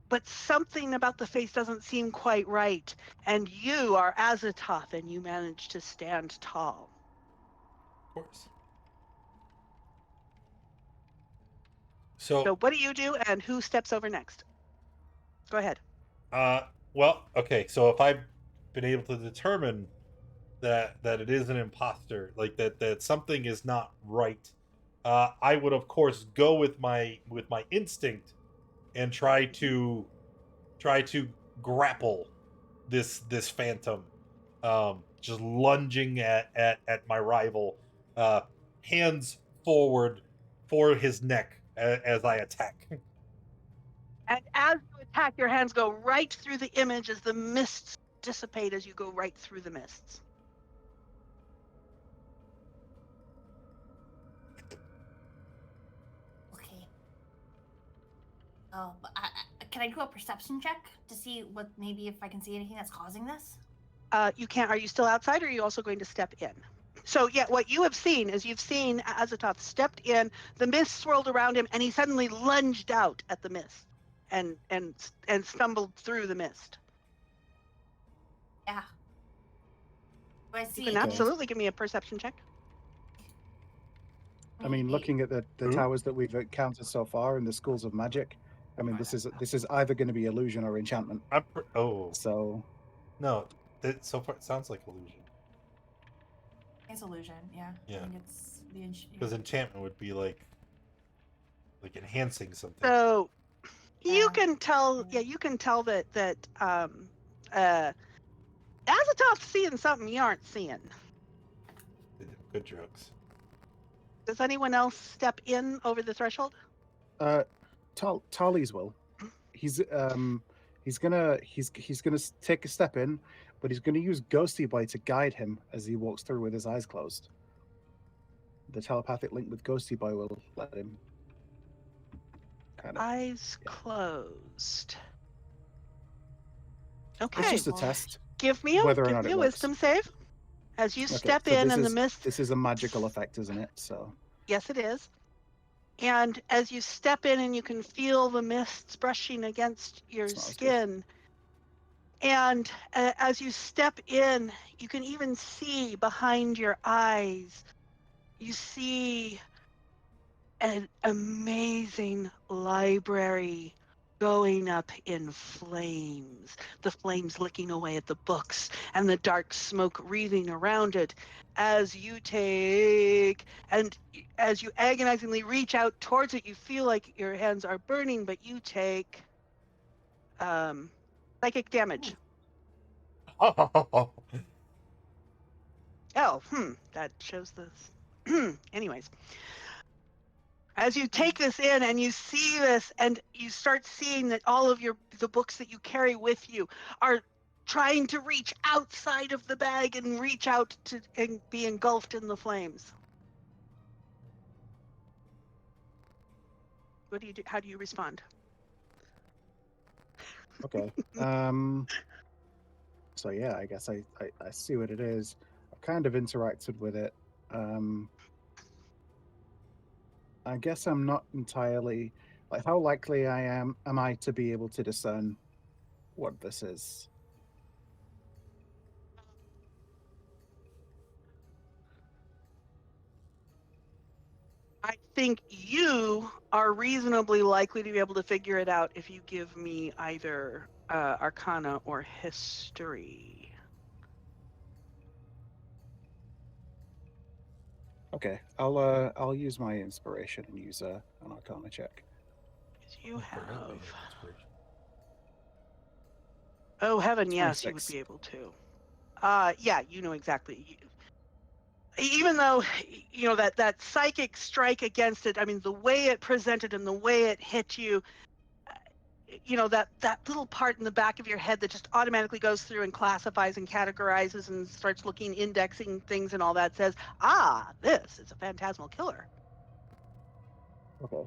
But something about the face doesn't seem quite right, and you are Azathoth, and you manage to stand tall. Of course. So what do you do, and who steps over next? Go ahead. well, okay. So if I've been able to determine that it is an imposter, like that something is not right, I would of course go with my instinct and try to grapple this phantom, just lunging at my rival, hands forward for his neck as I attack. And as you attack, your hands go right through the image as the mists dissipate as you go right through the mists. Okay. Oh, but can I do a perception check to see what maybe if I can see anything that's causing this? You can't. Are you still outside, or are you also going to step in? So yeah, what you have seen is you've seen Azathoth stepped in, the mist swirled around him, and he suddenly lunged out at the mist and stumbled through the mist. Yeah. Do I see? You can absolutely give me a perception check. I mean, looking at the towers that we've encountered so far in the schools of magic, I mean, this is either going to be illusion or enchantment. So no, that so far it sounds like illusion. It's illusion, yeah. Yeah. I think it's the because enchantment would be like enhancing something. So you can tell, you can tell that Azathoth's seeing something you aren't seeing. Good drugs. Does anyone else step in over the threshold? Tarly's will. He's gonna take a step in, but he's gonna use Ghosty Boy to guide him as he walks through with his eyes closed. The telepathic link with Ghosty Boy will let him kind of eyes closed. Okay. It's just a test. Give me a wisdom save. As you step in and the mist. This is a magical effect, isn't it? So. Yes, it is. And as you step in and you can feel the mists brushing against your skin. And as you step in, you can even see behind your eyes, you see an amazing library going up in flames, the flames licking away at the books and the dark smoke wreathing around it as you agonizingly reach out towards it. You feel like your hands are burning, but you take psychic damage. That shows this. Anyways. As you take this in and you see this and you start seeing that all of the books that you carry with you are trying to reach outside of the bag and reach out to and be engulfed in the flames. What do you do? How do you respond? Okay. So yeah, I guess I see what it is. I've kind of interacted with it. I guess I'm not entirely how likely am I to be able to discern what this is? I think you are reasonably likely to be able to figure it out if you give me either Arcana or History. Okay, I'll use my inspiration and use an Arcana check. You have. Oh heaven, yes, 26. You would be able to. Yeah, you know exactly. Even though that psychic strike against it, I mean, the way it presented and the way it hit you, that little part in the back of your head that just automatically goes through and classifies and categorizes and starts looking, indexing things and all that says, this is a phantasmal killer. Okay.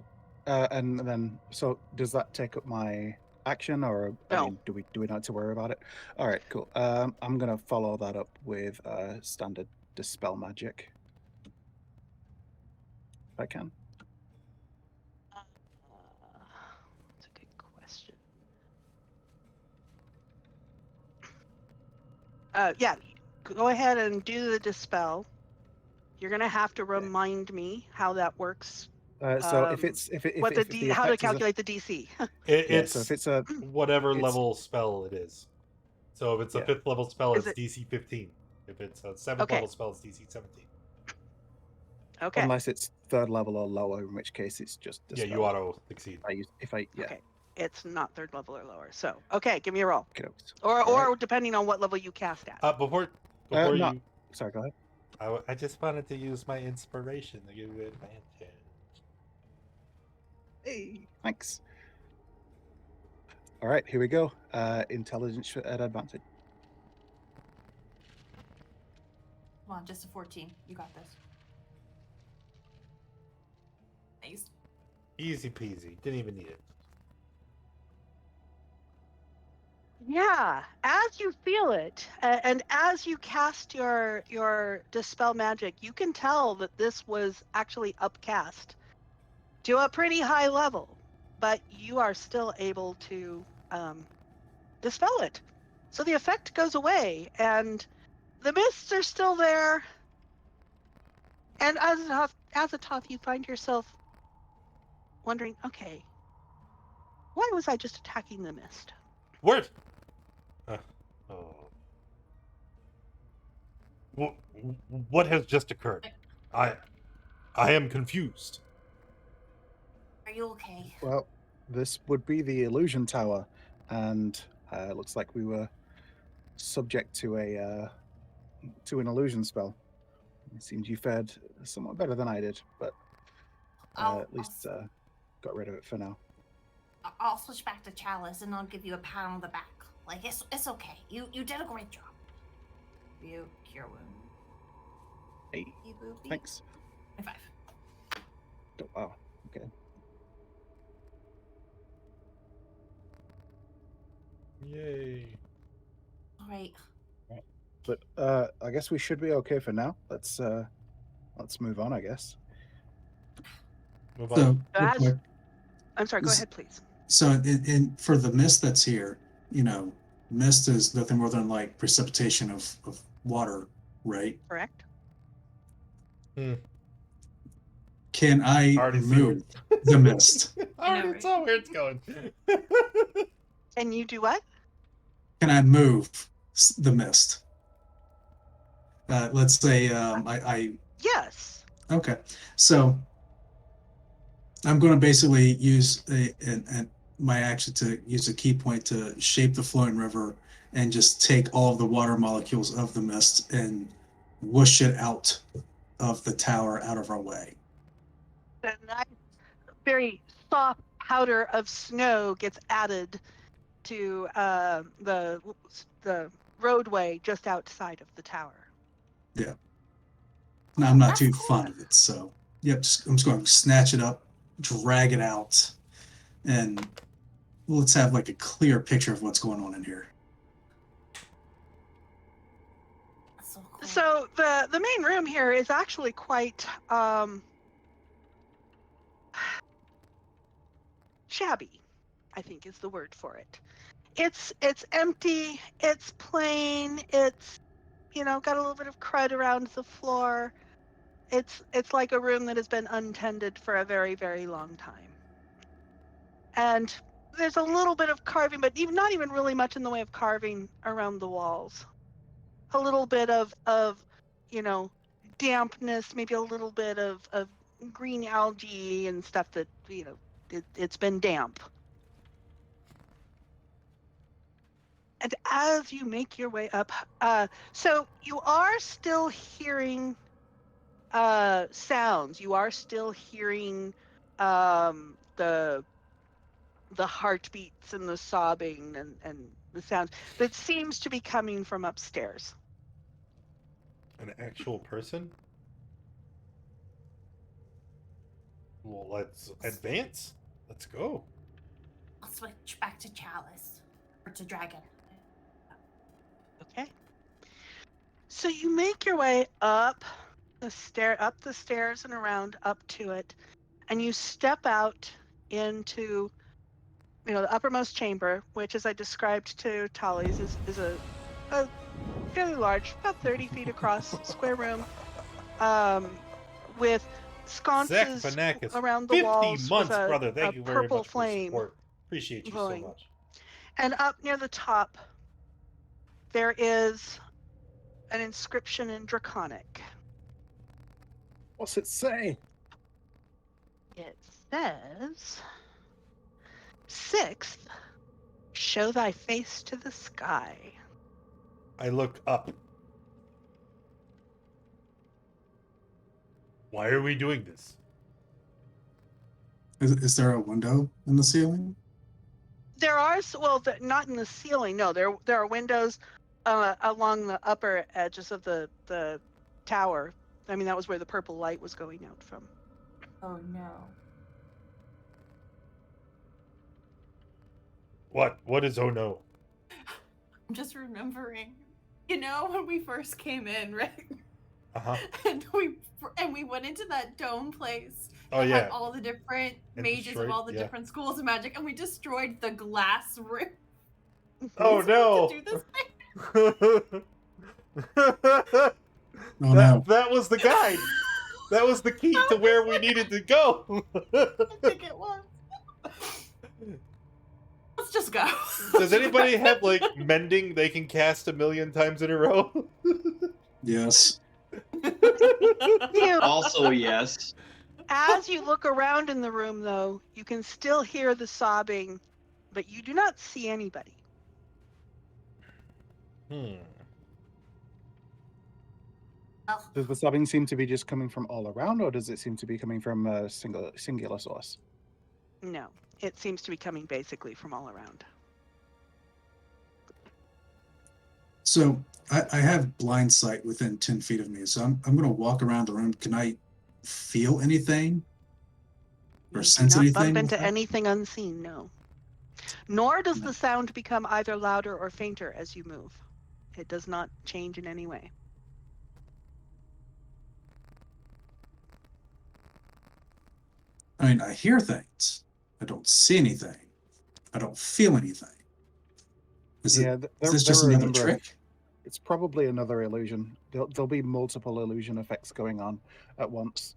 And then, so does that take up my action, or I No. mean, do we not have to worry about it? All right, cool. I'm gonna follow that up with standard dispel magic, if I can. That's a good question. Yeah, go ahead and do the dispel. You're gonna have to remind me how that works. So if it's if What the the how to effect is a, calculate the DC. yeah, so It's if it's a whatever it's- level spell it is. So if it's a Yeah. 5th level spell, Is it's it- DC 15. If it's a 7th Okay. level spell, it's DC 17. Okay. unless it's 3rd level or lower, in which case it's just Yeah, dispel. you auto succeed. Yeah. Okay. It's not 3rd level or lower. So okay, give me a roll. Okay. Or All depending on what level you cast at. Before no, you, sorry, go ahead. I just wanted to use my inspiration to give you advantage. Hey, thanks. All right, here we go. Intelligence at advantage. Come on, just a 14. You got this. Nice. Easy peasy. Didn't even need it. Yeah, as you feel it, and as you cast your dispel magic, you can tell that this was actually upcast to a pretty high level, but you are still able to dispel it. So the effect goes away, and the mists are still there. And as a top, you find yourself wondering, okay, why was I just attacking the mist? Word. What has just occurred? I am confused. Are you okay? Well, this would be the illusion tower, and it looks like we were subject to an illusion spell. It seems you fared somewhat better than I did, but at least got rid of it for now. I'll switch back to Chalice and I'll give you a pat on the back. Like it's okay. You did a great job. You cure wound. Hey, You boopy. thanks. 5. Oh, wow. Okay. Yay. All right. But I guess we should be okay for now. Let's move on, I guess. Move on. So, So real as- quick, I'm sorry, go ahead, please. so in for the mist that's here, mist is nothing more than like precipitation of water, right? Correct? Can I Already see move the mist? I already right? saw where it's going. And you do what? Can I move the mist? Let's say I Yes. okay. So I'm going to basically use my action to use a key point to shape the flowing river and just take all of the water molecules of the mist and whoosh it out of the tower out of our way. A nice, very soft powder of snow gets added to the roadway just outside of the tower. Yeah. Now, I'm not That's too cool. fond of it, so yep. I'm just going to snatch it up, drag it out, and let's have like a clear picture of what's going on in here. That's so cool. So the main room here is actually quite shabby, I think is the word for it. It's empty, it's plain, it's got a little bit of crud around the floor. It's like a room that has been untended for a very, very long time. And there's a little bit of carving, but not even really much in the way of carving around the walls. A little bit of dampness, maybe a little bit of green algae and stuff that it's been damp. And as you make your way up, so you are still hearing sounds. You are still hearing the heartbeats and the sobbing and the sounds that seems to be coming from upstairs. An actual person? Well, let's advance. Let's go. I'll switch back to Chalice. Or to Dragon. Okay. So you make your way up the stairs and around up to it, and you step out into the uppermost chamber, which, as I described to Tallies, is a fairly large, about 30 feet across, square room, with Zach sconces Fanakis, around the 50 walls with months, brother. a Thank you very purple much for your flame support. Appreciate you so glowing. much. And up near the top, there is an inscription in Draconic. What's it say? It says, "Sixth, show thy face to the sky." I look up. Why are we doing this? Is there a window in the ceiling? There are, not in the ceiling. No, there are windows along the upper edges of the tower. I mean, that was where the purple light was going out from. Oh no. What is oh no? I'm just remembering. When we first came in, right? Uh-huh. and we went into that dome place. Oh, that yeah. had all the different And mages destroyed- of all the yeah. different schools of magic, and we destroyed the glass room. Oh no! To do this thing. Oh no. That was the guide. That was the key to where we needed to go. I think it was. Let's just go. Does anybody have like mending they can cast 1,000,000 times in a row? Yes. Also, yes. As you look around in the room, though, you can still hear the sobbing, but you do not see anybody. Does the sobbing seem to be just coming from all around, or does it seem to be coming from a singular source? No, it seems to be coming basically from all around. So I have blind sight within 10 feet of me. So I'm going to walk around the room. Can I feel anything? Or You sense do not anything? bump with into that? anything unseen, no. Nor does No. the sound become either louder or fainter as you move. It does not change in any way. I mean, I hear things. I don't see anything. I don't feel anything. Is this just are a another number of- trick? It's probably another illusion. There'll be multiple illusion effects going on at once.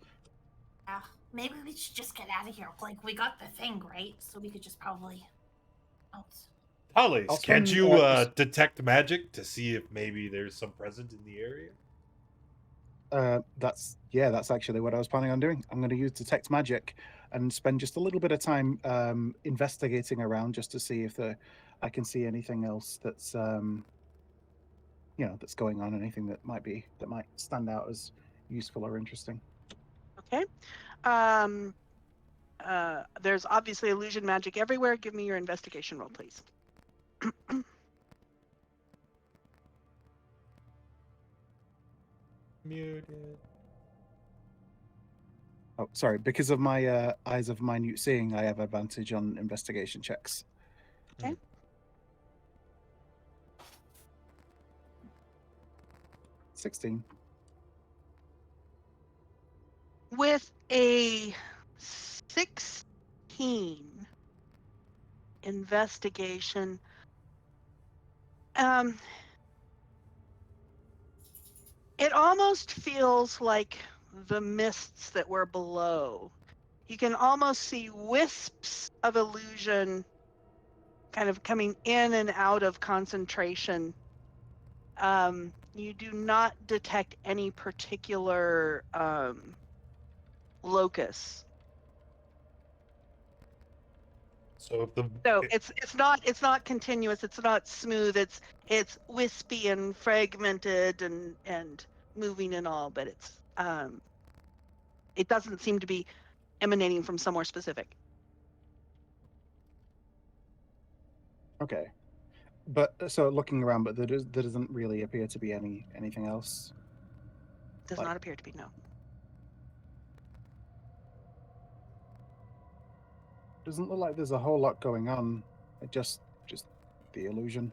Yeah, maybe we should just get out of here. Like, we got the thing, right? So we could just probably bounce. Hollis, I'll can't spend, you s- detect magic to see if maybe there's some present in the area? That's actually what I was planning on doing. I'm going to use detect magic and spend just a little bit of time investigating around just to see if I can see anything else that's that's going on, anything that might stand out as useful or interesting. Okay. There's obviously illusion magic everywhere. Give me your investigation roll, please. Muted. Oh, sorry. Because of my eyes of minute seeing, I have advantage on investigation checks. Okay. 16. With a 16 investigation, it almost feels like the mists that were below. You can almost see wisps of illusion kind of coming in and out of concentration. You do not detect any particular locus. So if the So it's not continuous. It's not smooth. It's wispy and fragmented and moving and all, but it doesn't seem to be emanating from somewhere specific. Okay. But so looking around, but there doesn't really appear to be anything else. Does Like- not appear to be, no. Doesn't look like there's a whole lot going on. It just the illusion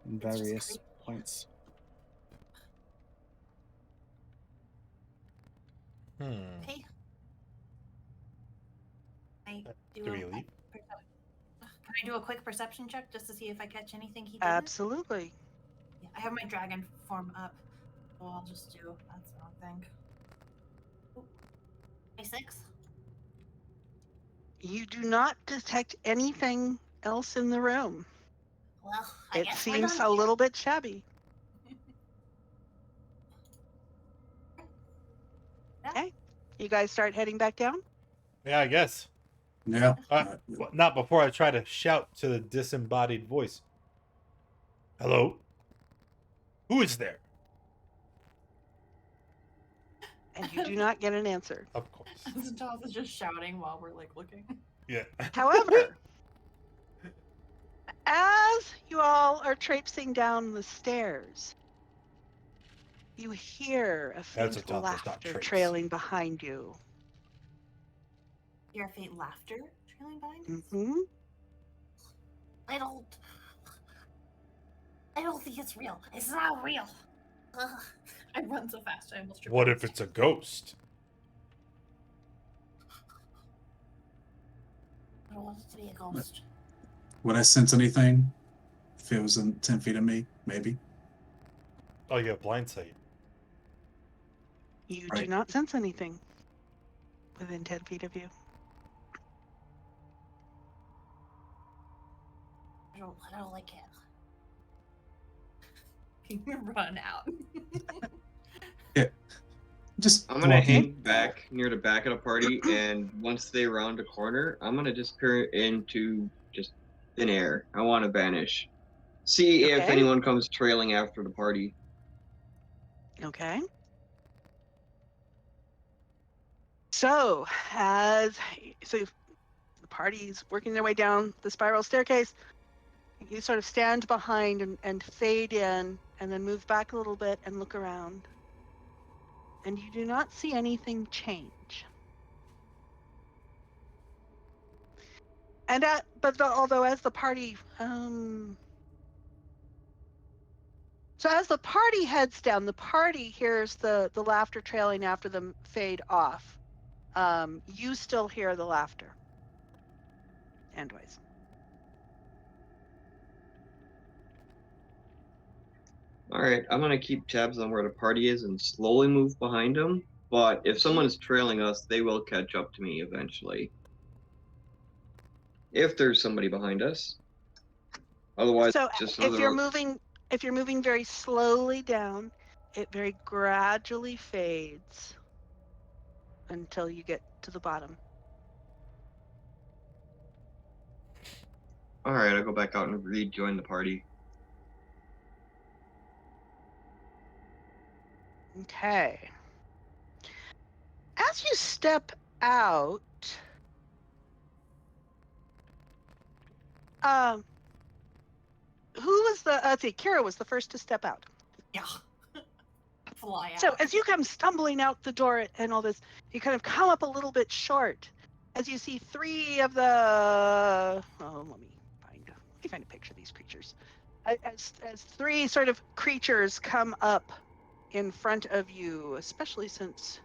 in It's just various creepy. points. Okay. I do Do we a leave? Can I do a quick perception check just to see if I catch anything he didn't? Absolutely. Yeah, I have my dragon form up, so I'll just do that's the wrong thing. Ooh. 26. You do not detect anything else in the room. Well, I It guess we're seems done a here. little bit shabby. Yeah. Okay. You guys start heading back down? Yeah, I guess. Yeah. Not before I try to shout to the disembodied voice. Hello? Who is there? And you do not get an answer. Of course. Toss is just shouting while we're like looking. Yeah. However, as you all are traipsing down the stairs, you hear a That's faint a top does not laughter trace. trailing behind you. Hear faint laughter trailing behind us? Mm-hmm. I don't think it's real. It's not real. Ugh. I run so fast. I almost tripped. What over if the it's a ghost? I don't want it to be a ghost. Would I sense anything if it was in 10 feet of me? Maybe. Oh, you have blind sight. You do Right. not sense anything within 10 feet of you. I don't like it. Run out. Just I'm gonna walking. hang back near the back of the party, and once they round a corner, I'm gonna disappear into just thin air. I want to vanish. See if Okay. anyone comes trailing after the party. Okay. So, the party's working their way down the spiral staircase, you sort of stand behind and fade in and then move back a little bit and look around. And you do not see anything change. And although as the party so as the party heads down, the party hears the laughter trailing after them fade off. You still hear the laughter. Endways. All right, I'm gonna keep tabs on where the party is and slowly move behind them. But if someone is trailing us, they will catch up to me eventually. If there's somebody behind us. Otherwise, So just if another. you're moving very slowly down, it very gradually fades until you get to the bottom. All right, I'll go back out and rejoin the party. Okay. As you step out, who was let's see, Kira was the first to step out. Yeah. Fly out. So as you come stumbling out the door and all this, you kind of come up a little bit short as you see three of the, let me find a picture of these creatures. As three sort of creatures come up in front of you, especially since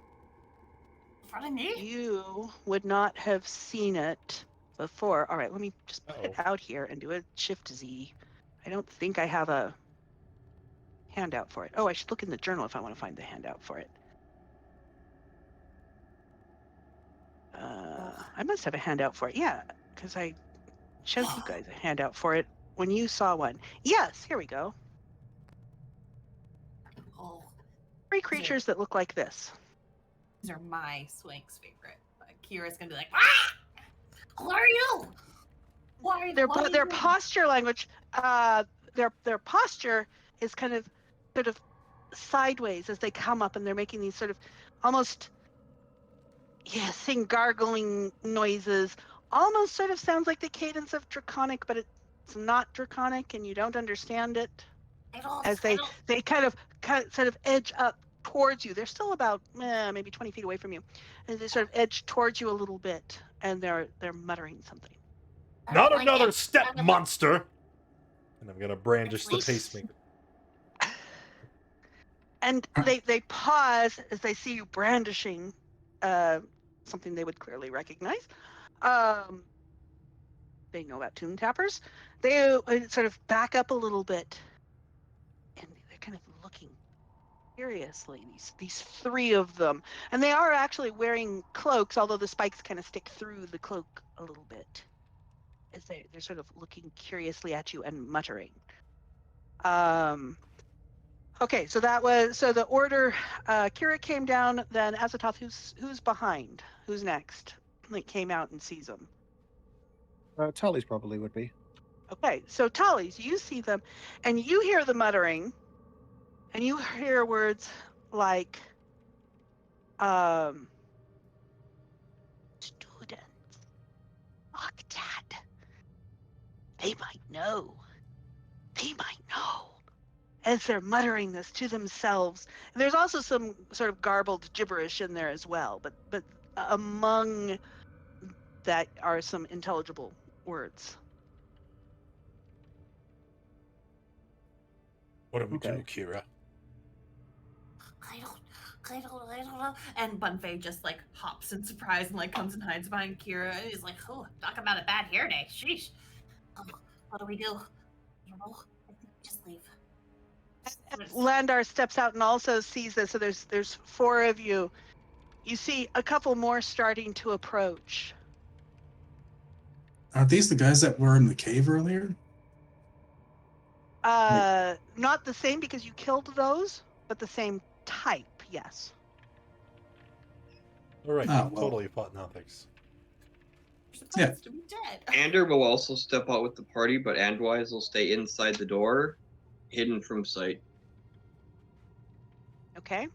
In front of me? you would not have seen it before. All right, let me just put it Uh-oh. out here and do a Shift Z. I don't think I have a handout for it. Oh, I should look in the journal if I want to find the handout for it. I must have a handout for it. Yeah, because I showed you guys a handout for it when you saw one. Yes, here we go. Oh, Three creatures that look like this. these are my Swank's favorite. Kira's gonna be like, ah! Who are you? Why? Their posture language, their posture is kind of sort of sideways as they come up, and they're making these sort of almost hissing, gargling noises. Almost sort of sounds like the cadence of draconic, but it's not draconic, and you don't understand it. As they kind of sort of edge up towards you. They're still about maybe 20 feet away from you, and they sort of edge towards you a little bit and they're muttering something. Not Like another it. step Kind of monster. And I'm gonna brandish the Please. pacemaker. And they pause as they see you brandishing something they would clearly recognize. They know about tomb tappers. They sort of back up a little bit, and they're kind of looking curiously. These three of them, and they are actually wearing cloaks, although the spikes kind of stick through the cloak a little bit, as they're sort of looking curiously at you and muttering. Okay, so the order. Kira came down, then Azathoth. Who's behind? Who's next? Like came out and sees them. Tully's probably would be. Okay, so Tallies, you see them, and you hear the muttering, and you hear words like, students, Octad, they might know, as they're muttering this to themselves. And there's also some sort of garbled gibberish in there as well, but among that are some intelligible words. What do we Okay. do, Kira? I don't know. And Bunfei just like hops in surprise and like comes and hides behind Kira. And he's like, oh, talk about a bad hair day. Sheesh. What do we do? I don't know. I think we just leave. Landar steps out and also sees this. So there's four of you. You see a couple more starting to approach. Are these the guys that were in the cave earlier? Not the same because you killed those, but the same type, yes. All right, Oh, you well. totally fought nothings. You're supposed to be dead. Ander will also step out with the party, but Andwise will stay inside the door, hidden from sight. Okay.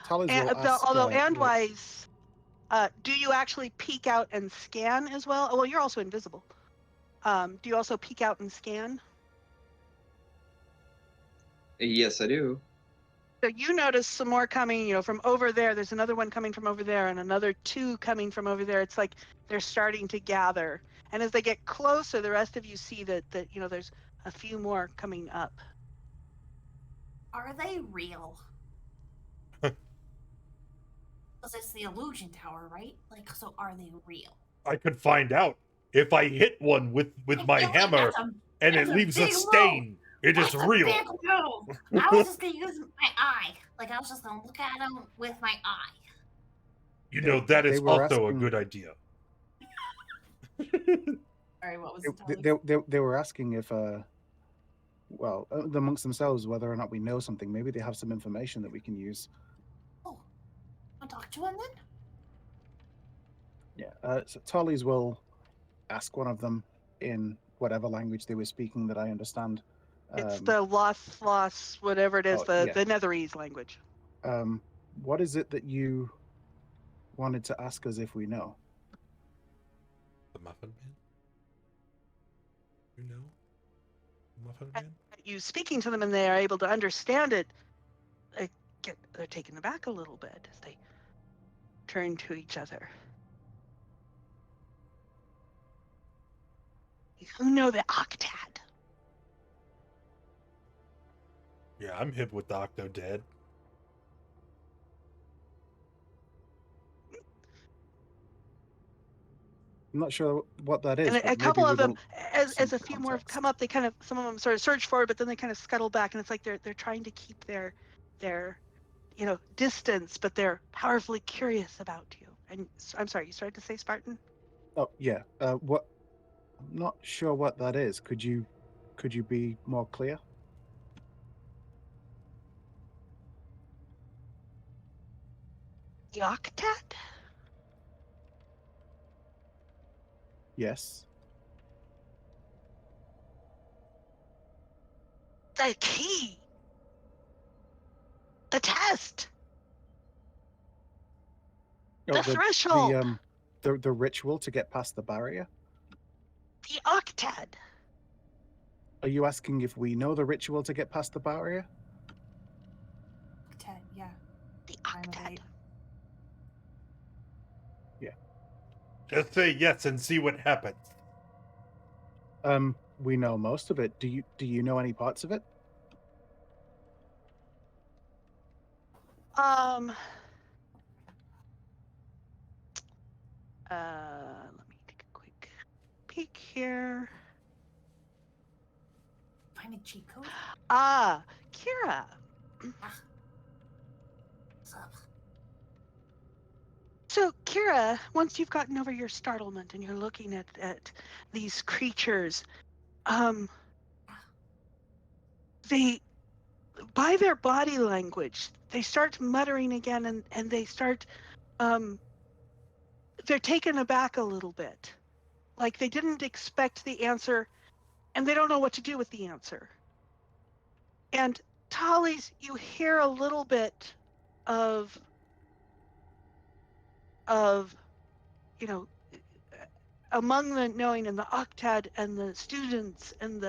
Tully's And, will ask. although will- Andwise, do you actually peek out and scan as well? Oh, well, you're also invisible. Do you also peek out and scan? Yes, I do. So you notice some more coming, from over there. There's another one coming from over there and another two coming from over there. It's like they're starting to gather. And as they get closer, the rest of you see that there's a few more coming up. Are they real? Because it's the illusion tower, right? Like, so are they real? I could find out if I hit one with I my feel like hammer and it that's a leaves a big stain. It is That's a real. big move. I was just gonna use my eye. Like I was just gonna look at them with my eye. You know, that They is were also a asking- good idea. Sorry, what was They were asking if, amongst themselves, whether or not we know something. Maybe they have some information that we can use. Oh, I'll talk to him then. Yeah. So Tully's will ask one of them in whatever language they were speaking that I understand. It's the Loss, whatever it is, oh, the Netherese language. What is it that you wanted to ask us if we know? The Muffin Man? You know? The Muffin Man? You speaking to them and they are able to understand it, they're taken aback a little bit as they turn to each other. You know the Octad. Yeah, I'm hip with the Octo Dead. I'm not sure what that is. And but a couple maybe of them, with as a some few more have context. come up, some of them sort of surge forward, but then they kind of scuttle back, and it's like they're trying to keep their distance, but they're powerfully curious about you. And I'm sorry, you started to say Spartan? Oh yeah. What? I'm not sure what that is. Could you be more clear? The Octad? Yes. The key. The test. Oh, The threshold. The ritual to get past the barrier. The Octad. Are you asking if we know the ritual to get past the barrier? Ted, yeah. The I'm Octad. right. Just say yes and see what happens. We know most of it. Do you know any parts of it? Let me take a quick peek here. Find a cheat code? Kira. What's up? So, Kira, once you've gotten over your startlement and you're looking at these creatures, they, by their body language, they start muttering again, and they start, they're taken aback a little bit. Like they didn't expect the answer, and they don't know what to do with the answer. And Tallies, you hear a little bit of among the knowing and the octad and the students and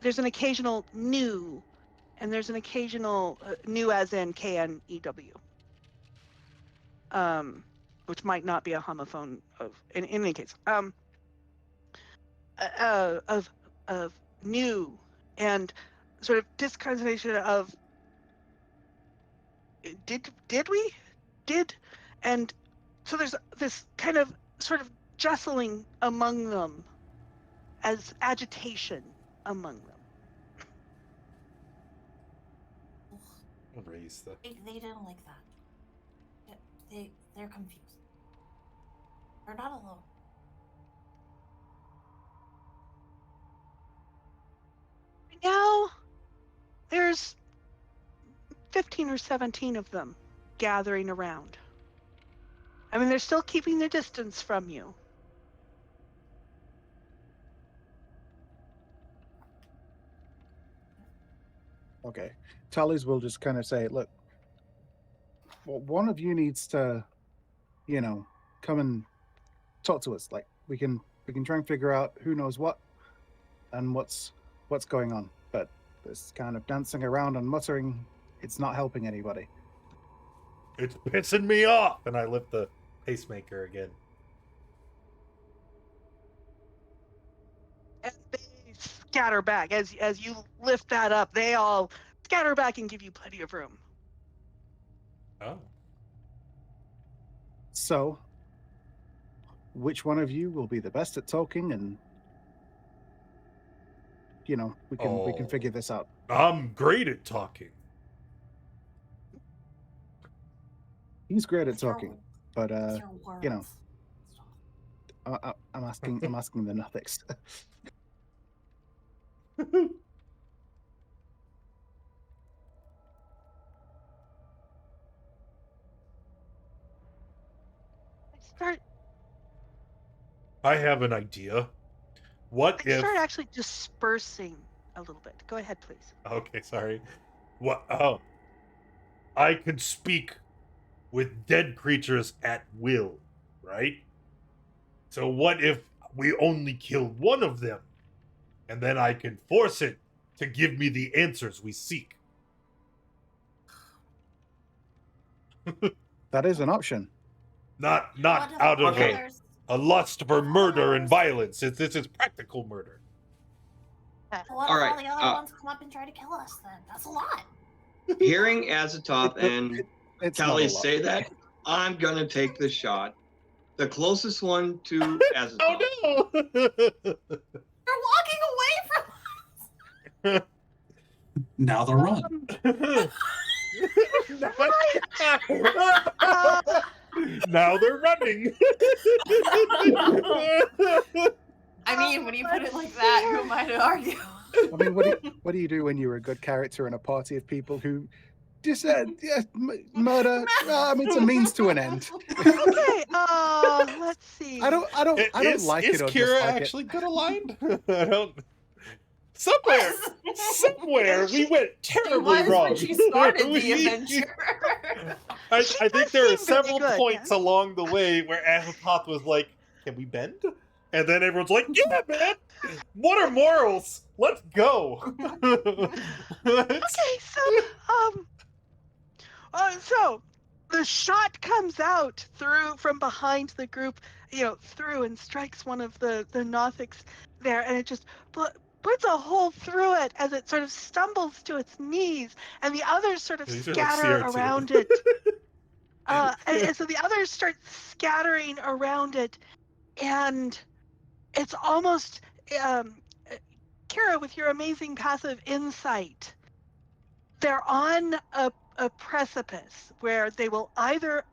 there's an occasional new, and there's an occasional new as in KNEW, which might not be a homophone in any case, of new and sort of discontinuation of did, and so there's this kind of sort of jostling among them as agitation among them. Raise the. They didn't like that. They're confused. They're not alone. Now there's 15 or 17 of them gathering around. I mean, they're still keeping their distance from you. Okay. Tallies will just kind of say, look, well, one of you needs to, come and talk to us. Like we can try and figure out who knows what and what's going on. But this kind of dancing around and muttering, it's not helping anybody. It's pissing me off. And I lift the pacemaker again. And they scatter back. As you lift that up, they all scatter back and give you plenty of room. Oh. So, which one of you will be the best at talking? And we can figure this out. I'm great at talking. He's great at talking, but Your words. I'm asking the Nothics. I have an idea. What They if start actually dispersing a little bit. Go ahead, please. Okay, sorry. What I could speak with dead creatures at will, right? So what if we only kill one of them? And then I can force it to give me the answers we seek. That is an option. Not What are out the of others? a lust for murder and violence. This is practical murder. What if All right, all the other ones come up and try to kill us then? That's a lot. Hearing Azathoth and It's not a Tallies lot. say that, I'm gonna take the shot. The closest one to Azathoth. Oh no! You're walking away from Now they'll run. Now they're running. I mean, when you put it like that, who am I to argue? I mean, what do you do when you're a good character in a party of people who just murder? I mean, it's a means to an end. Okay. Let's see. I don't like is it or Kira dislike actually good aligned? I don't. Somewhere we went She terribly was wrong. when she started the adventure. I think there are seem pretty several good, points along the way where Azathoth was like, "Can we bend?" And then everyone's like, "Yeah, man. What are morals? Let's go." Okay, so the shot comes out from behind the group, through and strikes one of the Nothics there, and it just puts a hole through it as it sort of stumbles to its knees, and the others sort of These are like scatter CR2. around it. And so the others start scattering around it, and it's almost, Kara, with your amazing passive insight, they're on a precipice where they will either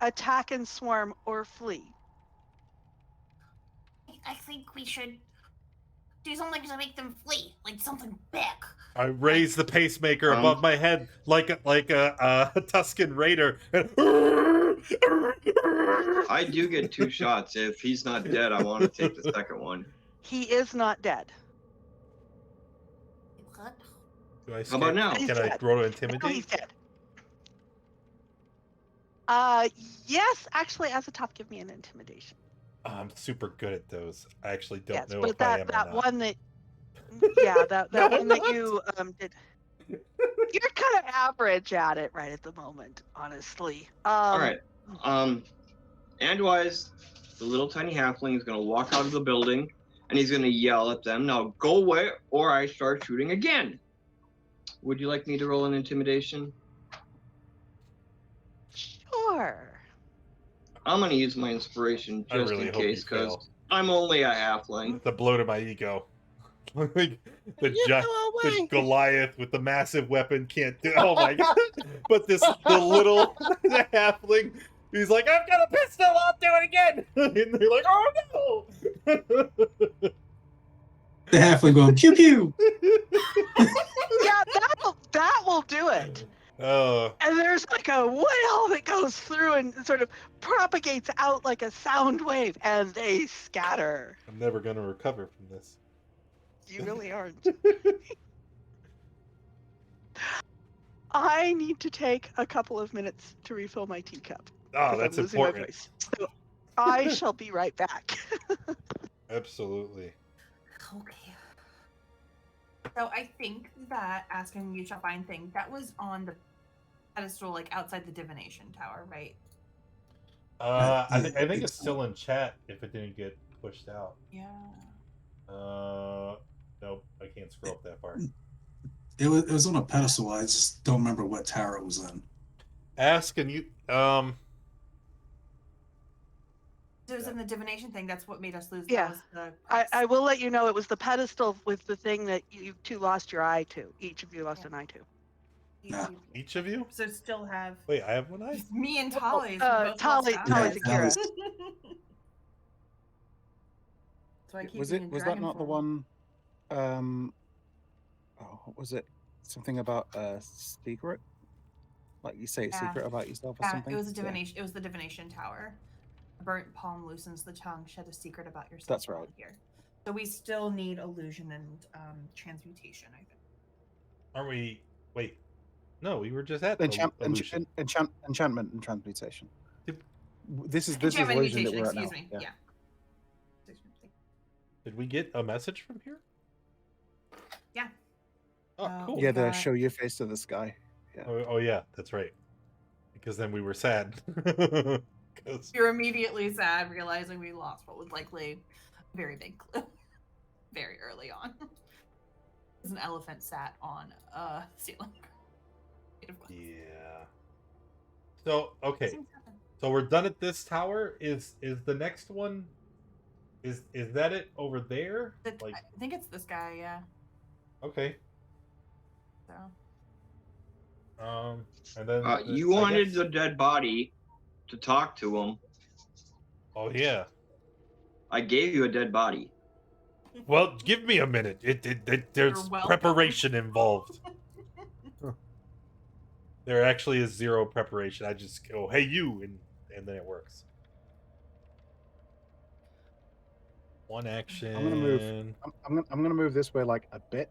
attack and swarm or flee. I think we should do something to make them flee, like something big. I raise the pacemaker Um, above my head like a Tuscan raider. I do get 2 shots. If he's not dead, I want to take the second one. He is not dead. What? Do I How about now? He's Can I dead. roll to No, intimidate? he's dead. Yes, actually, as a top, give me an intimidation. I'm super good at those. I actually don't Yes, know but if I am or that not. one that, yeah, that No, I'm one that not. you did. You're kind of average at it right at the moment, honestly. All right. Andwise, the little tiny halfling, is going to walk out of the building, and he's going to yell at them, "Now go away, or I start shooting again." Would you like me to roll an intimidation? Sure. I'm going to use my inspiration I just really in hope case, you because fail. I'm only a halfling. The blow to my ego. Like the You go the away. Goliath with the massive weapon can't do. Oh my god! But the little the halfling, he's like, "I've got a pistol. I'll do it again." And they're like, "Oh no!" The halfling going pew pew. Yeah, that will do it. Oh, And there's like a wail that goes through and sort of propagates out like a sound wave, and they scatter. I'm never gonna recover from this. You really aren't. I need to take a couple of minutes to refill my teacup. Oh, 'cause that's I'm losing my important. voice. So I shall be right back. Absolutely. Okay. So I think that asking you to find thing that was on the pedestal, like outside the divination tower, right? I think it's still in chat if it didn't get pushed out. Yeah. Nope, I can't scroll up that far. It was on a pedestal. I just don't remember what tower it was in. Ask and you It was in the divination thing. That's what made us lose. Yeah. That was the I will let you know it was the pedestal with the thing that you two lost your eye to. Each of you lost an eye to. Yeah. each of you. So still have Wait, I have one eye. me and Tolly's. Tolly's Tolly's Akira. So I keep Was being in that dragon not the form. one? What was it? Something about a secret? Like you say a Yeah. secret about yourself or Yeah, something? it was a Yeah. divination. It was the divination tower. A burnt palm loosens the tongue. Shed a secret about yourself. That's while right. Here. So we still need illusion and transmutation. I think. Aren't we? Wait, no, we were just at illusion. Enchantment and transmutation. Did- This is Enchantment illusion that mutation, we're at now. excuse me. Yeah. Did we get a message from here? Yeah. Oh, cool. Yeah, the That- show your face to the sky. Yeah. Oh yeah, that's right. Because then we were sad. 'Cause- You're immediately sad, realizing we lost what was likely a very big clue very early on. There's an elephant sat on a ceiling. Made of glass. yeah. So okay, Things happen. so we're done at this tower. Is the next one? Is that it over there? Like I think it's this guy, yeah. okay. So And then You I wanted guess- the dead body to talk to him. Oh yeah. I gave you a dead body. Well, give me a minute. There's You're welcome. preparation involved. There actually is zero preparation. I just go, "Hey, you," and then it works. One action. I'm gonna move. I'm gonna move this way like a bit,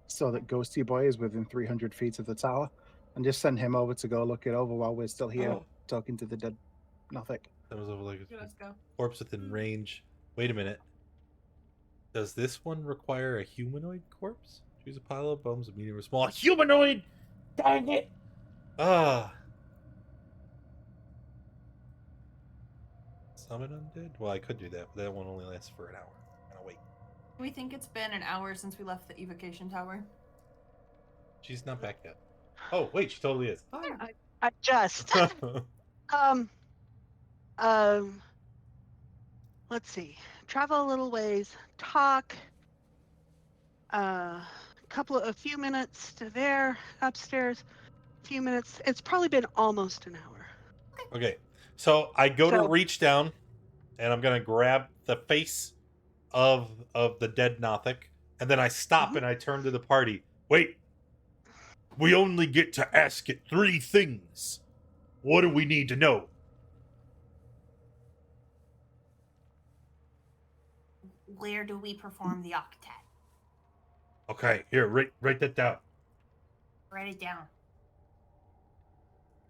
so that Ghosty Boy is within 300 feet of the tower, and just send him over to go look it over while we're still here Oh. talking to the dead Nothic. That was over like let's go. corpse within range. Wait a minute. Does this one require a humanoid corpse? Choose a pile of bones, a medium or small. Humanoid! Dang it! Ah. Summon undead? Well, I could do that, but that one only lasts for an hour. I'm gonna wait. We think it's been an hour since we left the evocation tower. She's not back yet. Oh, wait, she totally is. Oh, I just um um let's see. Travel a little ways, talk. A few minutes to there, upstairs. A few minutes. It's probably been almost an hour. Okay, so I go to So- reach down, and I'm gonna grab the face of the dead Nothic, and then I stop Mhm. and I turn to the party. Wait, we only get to ask it 3 things. What do we need to know? Where do we perform the octet? Okay, here, write that down. Write it down.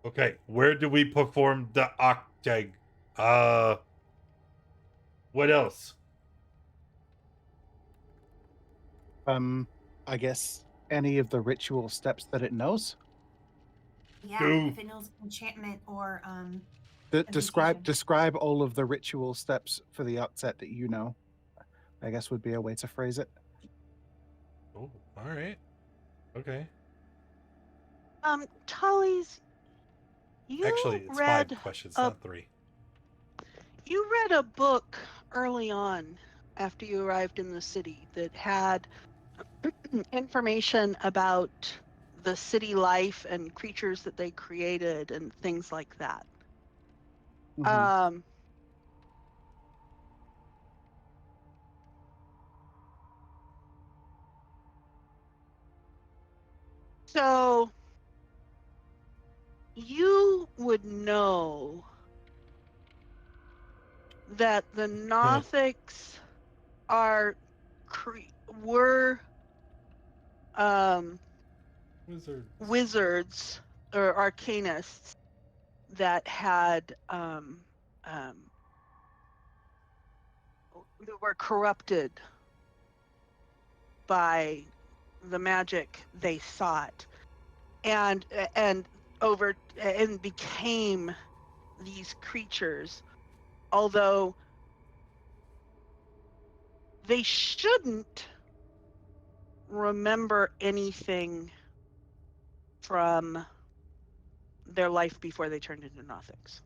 Okay, where do we perform the octag? What else? I guess any of the ritual steps that it knows. Yeah, Do- if it knows enchantment or Describe Invocation. all of the ritual steps for the octet that you know. I guess would be a way to phrase it. Oh, all right. Okay. Tully's, you Actually, it's 5 read questions, a not 3. you read a book early on after you arrived in the city that had information about the city life and creatures that they created and things like that. Mhm. So you would know that the Nothics are were Wizard. wizards or arcanists that had that were corrupted by the magic they sought and over and became these creatures, although they shouldn't remember anything from their life before they turned into Nothics.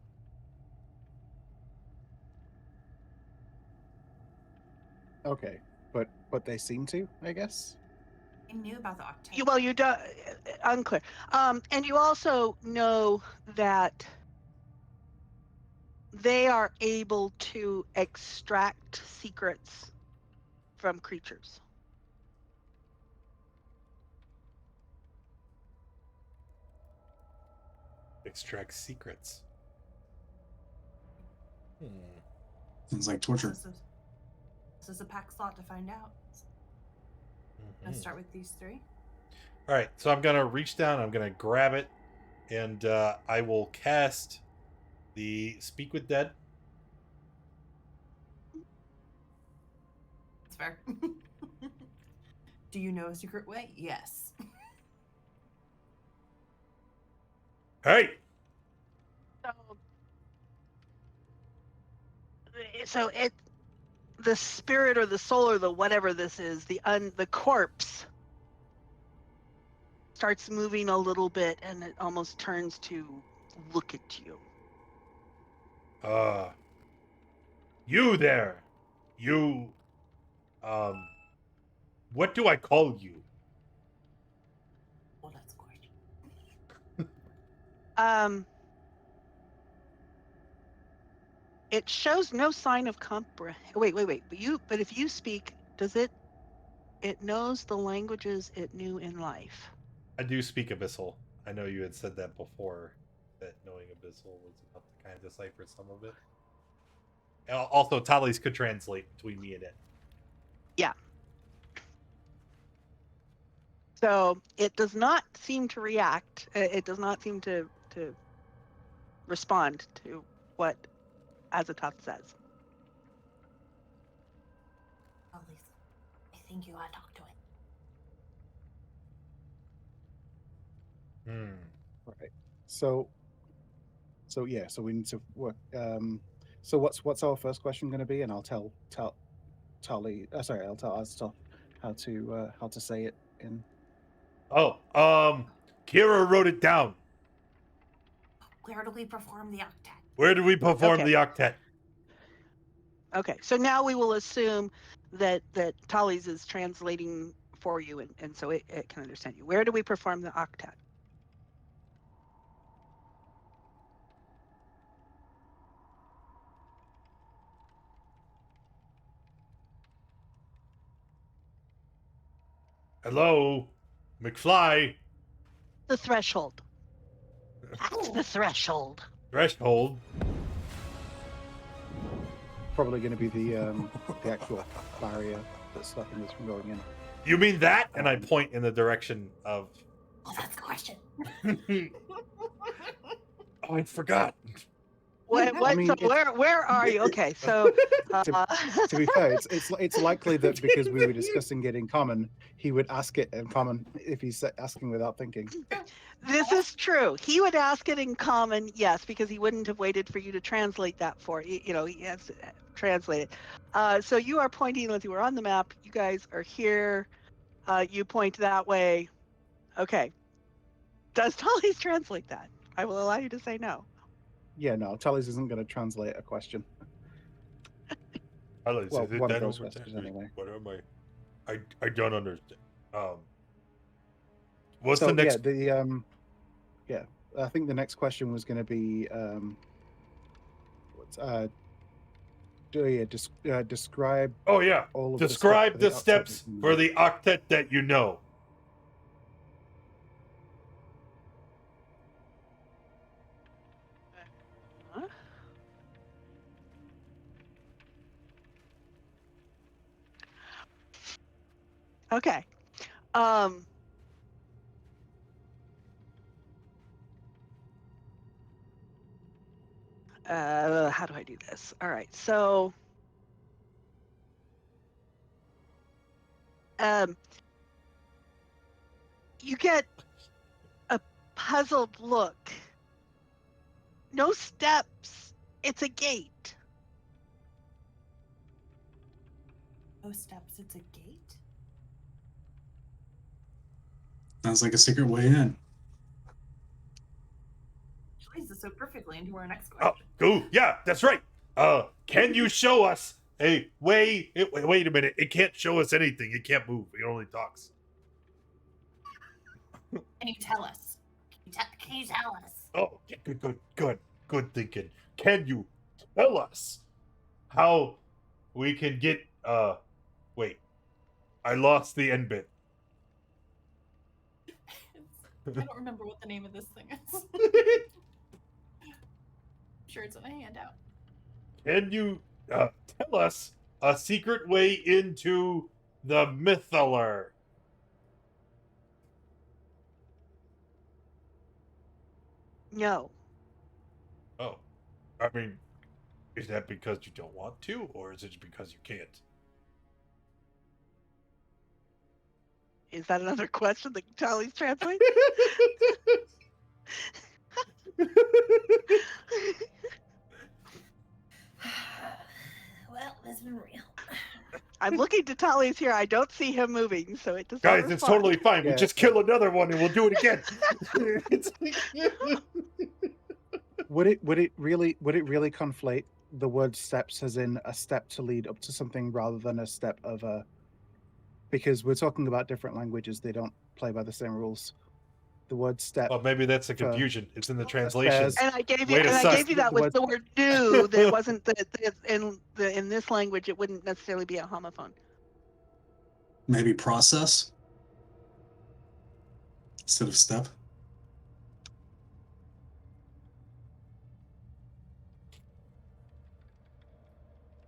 Okay, but they seem to, I guess. I knew about the octet. Well, you don't unclear. And you also know that they are able to extract secrets from creatures. Extract secrets. Sounds like torture. This is a pack slot to find out. Let's start with these 3. All right, so I'm gonna reach down. I'm gonna grab it, and I will cast the Speak with Dead. That's fair. Do you know a secret way? Yes. Hey, So the spirit or the soul or the whatever this is, the corpse starts moving a little bit and it almost turns to look at you. you there? You, what do I call you? Oh, that's gorgeous. It shows no sign of Wait. But if you speak, does it knows the languages it knew in life. I do speak Abyssal. I know you had said that before, that knowing Abyssal was enough to kind of decipher some of it. Also, Tallies could translate between me and it. Yeah. So it does not seem to react. It does not seem to respond to what Azatoth says. At least I think you gotta talk to it. Right. So yeah. So we need to work. So what's our first question going to be? And I'll tell Tali. Sorry, I'll tell Aztov how to say it in. Oh, Kira wrote it down. Where do we perform the octet? Where do we perform Okay. the octet? Okay, so now we will assume that Tali's is translating for you, and so it can understand you. Where do we perform the octet? Hello, McFly. The threshold. That's the Ooh. threshold. Threshold. Probably going to be the actual barrier that's stopping us from going in. You mean that? And I point in the direction of. Well, that's the question. Oh, I forgot. What? I mean, so where are you? Okay, so To be fair, it's likely that because we were discussing it in common, he would ask it in common if he's asking without thinking. this is true. He would ask it in common, yes, because he wouldn't have waited for you to translate that for you know, he has to translate it. So you are pointing as you are on the map. You guys are here. You point that way. Okay. Does Tali's translate that? I will allow you to say no. Yeah, no, Tallis isn't going to translate a question. Well, One of those questions anyway. What am I don't understand. What's So the next? yeah, I think the next question was going to be describe. Oh yeah. All of Describe the octet steps that you for know. the octet that you know. Huh? Okay. How do I do this? All right. So you get a puzzled look. No steps. It's a gate. No steps, it's a gate? Sounds like a secret way in. Which leads us so perfectly into our next Oh, question. cool. Yeah, that's right. Can you show us a way? Wait a minute. It can't show us anything. It can't move. It only talks. Can you tell us? Can you tell us? Oh, good thinking. Can you tell us how we can get? Wait. I lost the end bit. I don't remember what the name of this thing is. I'm sure it's in a handout. Can you tell us a secret way into the Mythaler? No. Oh, I mean, is that because you don't want to, or is it because you can't? Is that another question that Tali's translate? Well, this has been real. I'm looking to Tali's here. I don't see him moving, so it does not Guys, it's respond. totally fine. We Yeah. just kill another one and we'll do it again. Would it really conflate the word steps as in a step to lead up to something rather than a step of a? Because we're talking about different languages, they don't play by the same rules. The word step. Well, maybe that's the confusion. It's in the translation. Stairs. And I gave you, Way to and I suss gave you that the with word- the word "new." That wasn't in this language. It wouldn't necessarily be a homophone. Maybe process instead of step.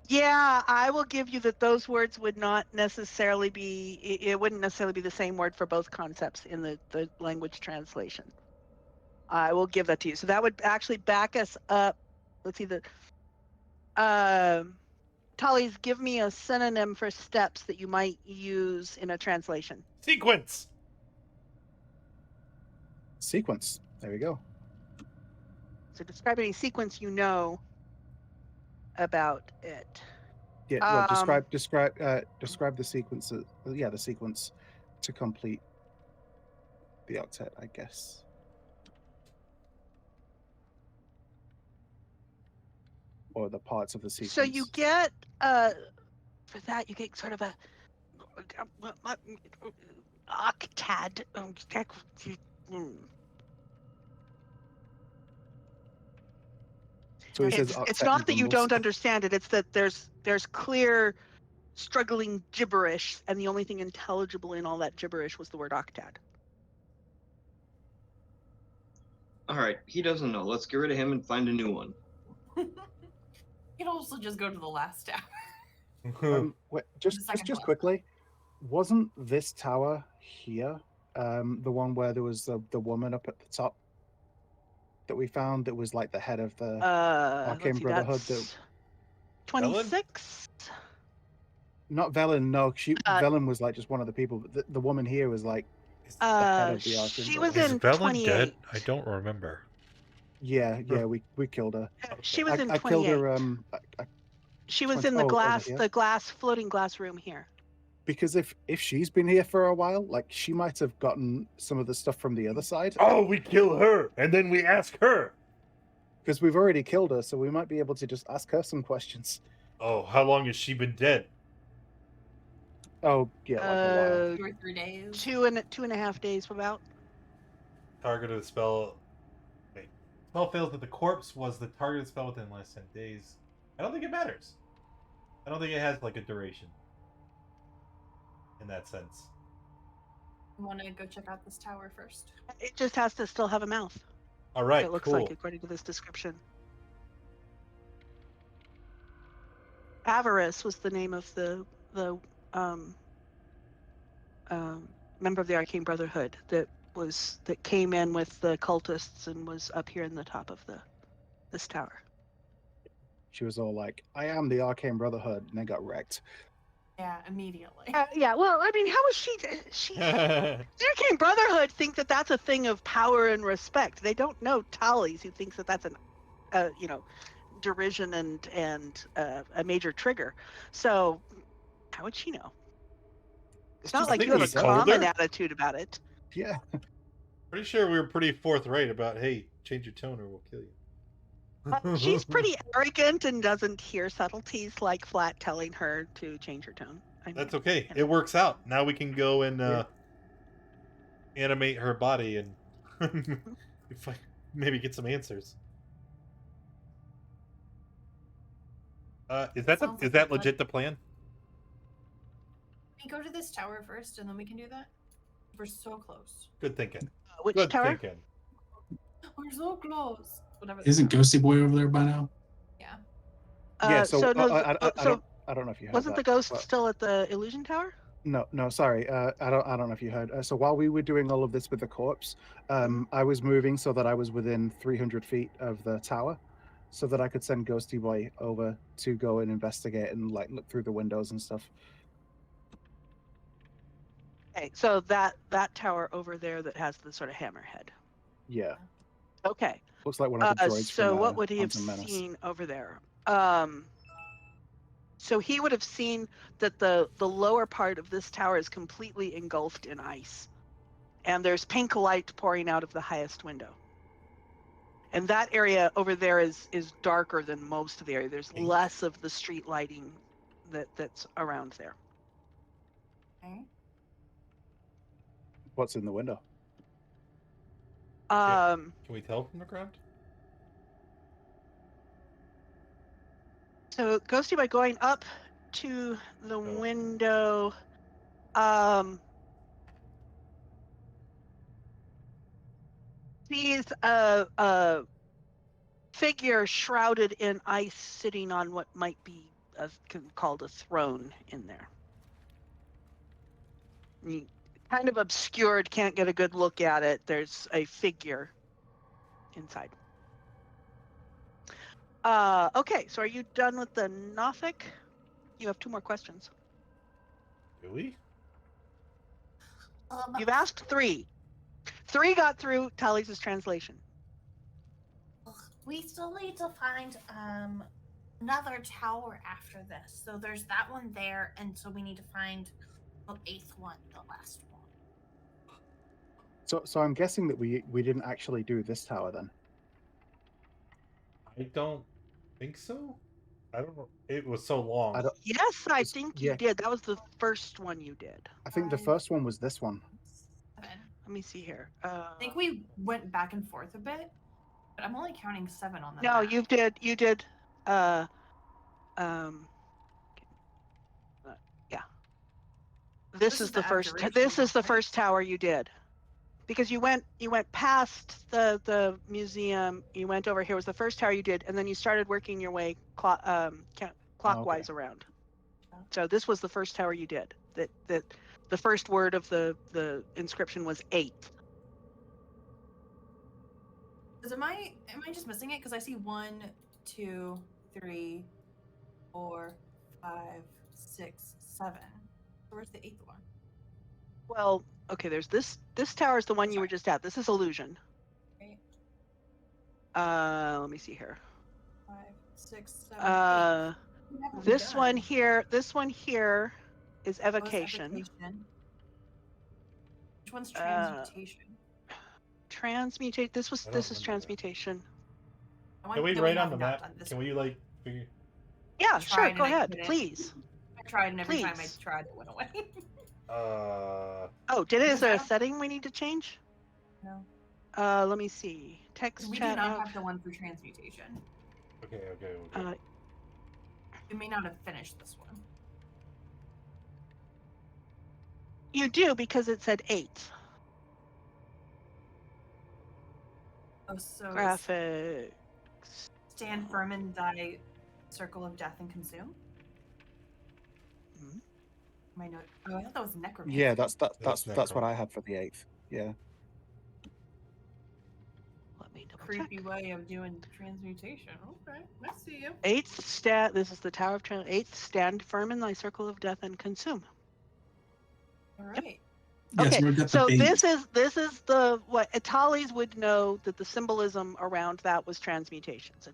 Yeah, I will give you that those words would not necessarily be. It wouldn't necessarily be the same word for both concepts in the language translation. I will give that to you. So that would actually back us up. Let's see the. Tali's, give me a synonym for steps that you might use in a translation. Sequence. Sequence. There we go. So describe any sequence you know. about it. Yeah. Well, Um, describe the sequences. Yeah, the sequence to complete the octet, I guess. Or the parts of the sequence. So you get for that you get sort of a octad. So he says It's octet not and that you grumbles. don't understand it. It's that there's clear struggling gibberish, and the only thing intelligible in all that gibberish was the word octad. All right, he doesn't know. Let's get rid of him and find a new one. You can also just go to the last tower. Wait, The second just one. quickly, wasn't this tower here the one where there was the woman up at the top that we found that was like the head of the Arcane Let's see, Brotherhood? that's 26. Not Velen, no. Uh, Velen was like just one of the people. But the woman here was like the head of the Arcane she was Brotherhood. in Velen 28. dead? I don't remember. Yeah, we killed her. She was in I 28. killed her. She was 20 in the over here. floating glass room here. Because if she's been here for a while, like she might have gotten some of the stuff from the other side. Oh, we kill her, and then we ask her. Because we've already killed her, so we might be able to just ask her some questions. Oh, how long has she been dead? Oh yeah, like a while. 2 or 3 days. 2.5 days about. Target of the spell. Wait. Spell fails that the corpse was the target of the spell within less than 10 days. I don't think it matters. I don't think it has like a duration. In that sense. You want to go check out this tower first? It just has to still have a mouth. All right, It looks cool. like, according to this description. Avarice was the name of the member of the Arcane Brotherhood that came in with the cultists and was up here in the top of this tower. She was all like, "I am the Arcane Brotherhood," and then got wrecked. Yeah, immediately. Yeah, well, I mean, how was she? The Arcane Brotherhood think that that's a thing of power and respect. They don't know Tallies, who thinks that that's an, derision and a major trigger. So, how would she know? It's not just like think you have we a told common her. attitude about it. Yeah. Pretty sure we were pretty forthright about, hey, change your tone or we'll kill you. She's pretty arrogant and doesn't hear subtleties like Flat telling her to change her tone. I mean, That's okay. you know. It works out. Now we can go and Yeah. animate her body and maybe get some answers. Is Sounds like that a plan. legit the plan? We go to this tower first, and then we can do that. We're so close. Good thinking. Which Good tower? thinking. We're so close. Whatever. Isn't Ghosty Boy over there by now? Yeah. Yeah. So So no, I don't know if you heard wasn't that, the ghost but- still at the illusion tower? No, sorry. I don't know if you heard. So while we were doing all of this with the corpse, I was moving so that I was within 300 feet of the tower, so that I could send Ghosty Boy over to go and investigate and like look through the windows and stuff. Okay, so that tower over there that has the sort of hammerhead. Yeah, Okay. looks like one of the droids. So from, what would he have Phantom Menace. seen over there? So he would have seen that the lower part of this tower is completely engulfed in ice, and there's pink light pouring out of the highest window. And that area over there is darker than most of the area. There's Pink. less of the street lighting that's around there. Okay. What's in the window? Can we tell from the ground? So Ghosty, by going up to the window, sees a figure shrouded in ice sitting on what might be called a throne in there. Kind of obscured, can't get a good look at it. There's a figure inside. Okay, so are you done with the Nothic? You have 2 more questions. Do we? You've asked 3. 3 got through Tally's translation. We still need to find another tower after this. So there's that one there, and so we need to find the 8th one, the last one. So I'm guessing that we didn't actually do this tower then. I don't think so. I don't know. It was so long. I don't. Yes, I It's- think you yeah. did. That was the first one you did. I think the 5, first one was this one. 7. Let me see here. I think we went back and forth a bit, but I'm only counting 7 on the No, map. you did. Yeah. This is the first. This is the first tower you did, because you went past the museum. You went over here was the first tower you did, and then you started working your way clockwise around. So this was the first tower you did. That the first word of the inscription was 8. Am I just missing it? Because I see 1, 2, 3, 4, 5, 6, 7. Where's the 8th one? Well, okay. There's this tower is the one you were Sorry. just at. This is illusion. Right. Let me see here. 5, 6, 7, 8. This one here is Oh, it's evocation. evocation. Which one's transmutation? Transmutate. This is remember that. transmutation. The Can we one that write on have the not map? done this Can one. we like figure? Yeah, I sure. tried Go and I ahead, couldn't. please. I tried, and every time I Please. tried, it went away. Oh, is there a Yeah. setting we need to change? No. Let me see. Text We chat do not out. have the one for transmutation. Okay. We may not have finished this one. You do, because it said 8. Oh, so Graphics. stand firm in thy circle of death and consume. Mhm. My note. Oh, I thought that was necromancy. Yeah, that's necro. what I had for the 8th. Yeah. Let me double Creepy check. way of doing transmutation. Okay, I see you. 8th this is the Tower of 8th, stand firm in thy circle of death and consume. All right. Yes, Okay, we've got so the bait. this is the what Tallies would know that the symbolism around that was transmutation. So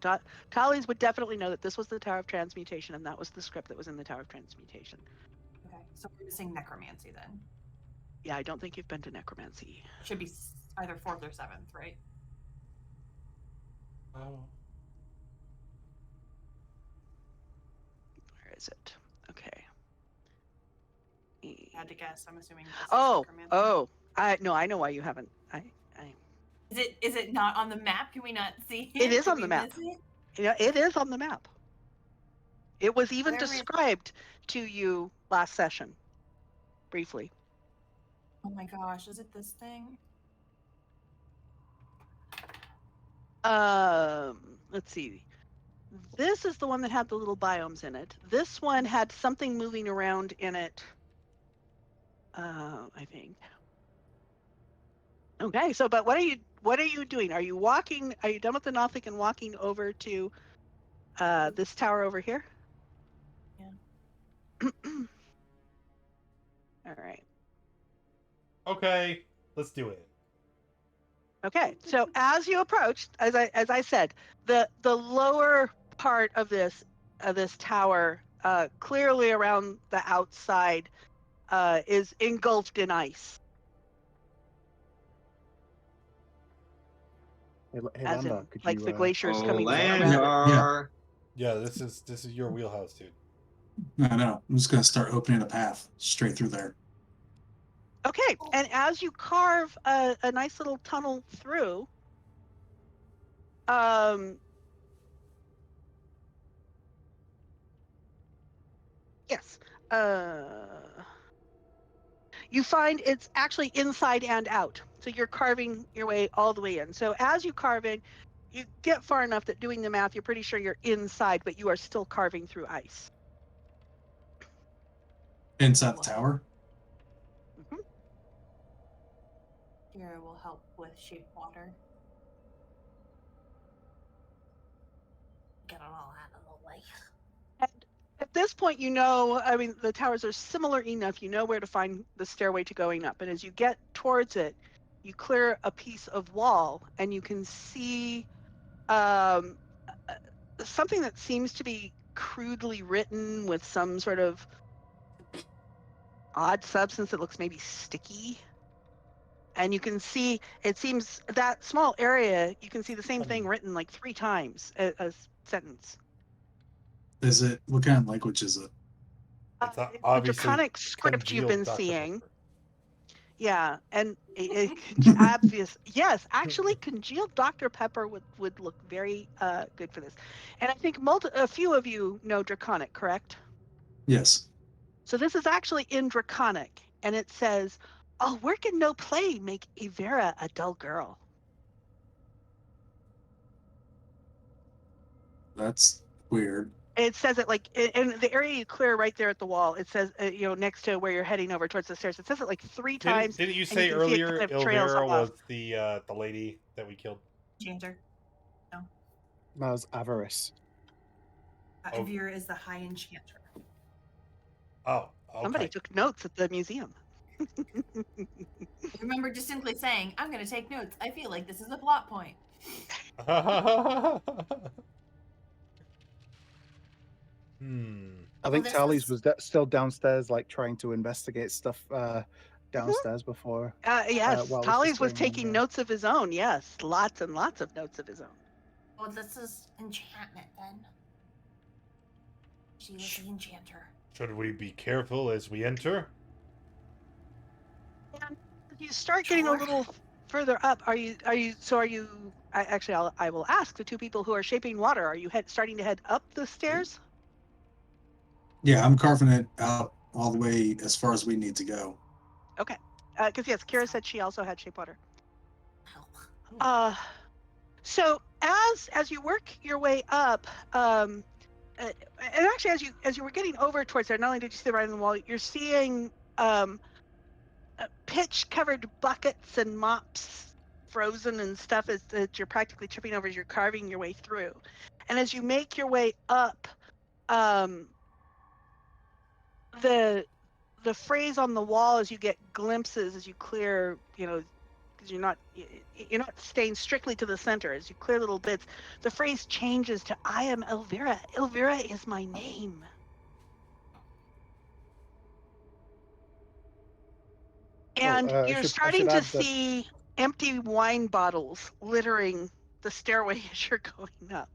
Tallies would definitely know that this was the Tower of Transmutation, and that was the script that was in the Tower of Transmutation. Okay, so we're missing necromancy then. Yeah, I don't think you've been to necromancy. Should be either 4th or 7th, right? Oh. Where is it? Okay. I had to guess. I'm assuming. This Oh, is I know why you haven't. Is it not on the map? Can we not see it? It is Did on we the map. miss it? Yeah, it is on the map. It was even Where is- described to you last session, briefly. Oh my gosh, is it this thing? Let's see. This is the one that had the little biomes in it. This one had something moving around in it. I think. Okay, so but what are you doing? Are you walking? Are you done with the Nothic and walking over to this tower over here? Yeah. All right. Okay, let's do it. Okay, so as you approach, as I said, the lower part of this tower, clearly around the outside, is engulfed in ice. Hey, As Lander, in, could like you, the glaciers Oh, coming around it. Landar. Yeah, this is your wheelhouse, dude. No, I'm just gonna start opening a path straight through there. Okay, and as you carve a nice little tunnel through, yes, you find it's actually inside and out. So you're carving your way all the way in. So as you carve in, you get far enough that doing the math, you're pretty sure you're inside, but you are still carving through ice. Inside the tower? Mm-hmm. Here will help with shape water. Get it all out of the way. And at this point, you know, I mean, the towers are similar enough. You know where to find the stairway to going up. And as you get towards it, you clear a piece of wall and you can see something that seems to be crudely written with some sort of odd substance that looks maybe sticky. And you can see, it seems that small area, you can see the same thing written like 3 times a sentence. Is it, what kind of language is it? It's It's the obviously draconic script you've congealed been Dr. seeing. Pepper. Yeah, and obvious. Yes, actually, congealed Dr. Pepper would look very good for this. And I think a few of you know Draconic, correct? Yes. So this is actually in Draconic, and it says, "All work and no play make Ivera a dull girl." That's weird. It says it like in the area you clear right there at the wall. It says, next to where you're heading over towards the stairs. It says it like 3 times. Didn't you and you say can see it earlier kind of trails Elvira off. was the lady that we killed? Enchanter. That was Avarice. Oh. Avira is the high enchanter. Oh, okay. Somebody took notes at the museum. I remember distinctly saying, I'm going to take notes. I feel like this is a plot point. I think this Tally's was- was still downstairs, like trying to investigate stuff downstairs before. Yes, while this Tally's was going on, taking yeah. notes of his own. Yes, lots and lots of notes of his own. Well, this is enchantment then. She was the enchanter. Should we be careful as we enter? And you start getting a Sure. little further up. Are you? I will ask the 2 people who are shaping water. Are you starting to head up the stairs? Yeah, I'm carving it out all the way as far as we need to go. Okay. Because yes, Kira said she also had shape water. Help. So as you work your way up, and actually as you were getting over towards there, not only did you see the writing on the wall, you're seeing pitch-covered buckets and mops, frozen and stuff, that you're practically tripping over as you're carving your way through. And as you make your way up, the phrase on the wall, as you get glimpses, as you clear, because you're not staying strictly to the center. As you clear little bits, the phrase changes to "I am Elvira. Elvira is my name." And you're starting to see empty wine bottles littering the stairway as you're going up.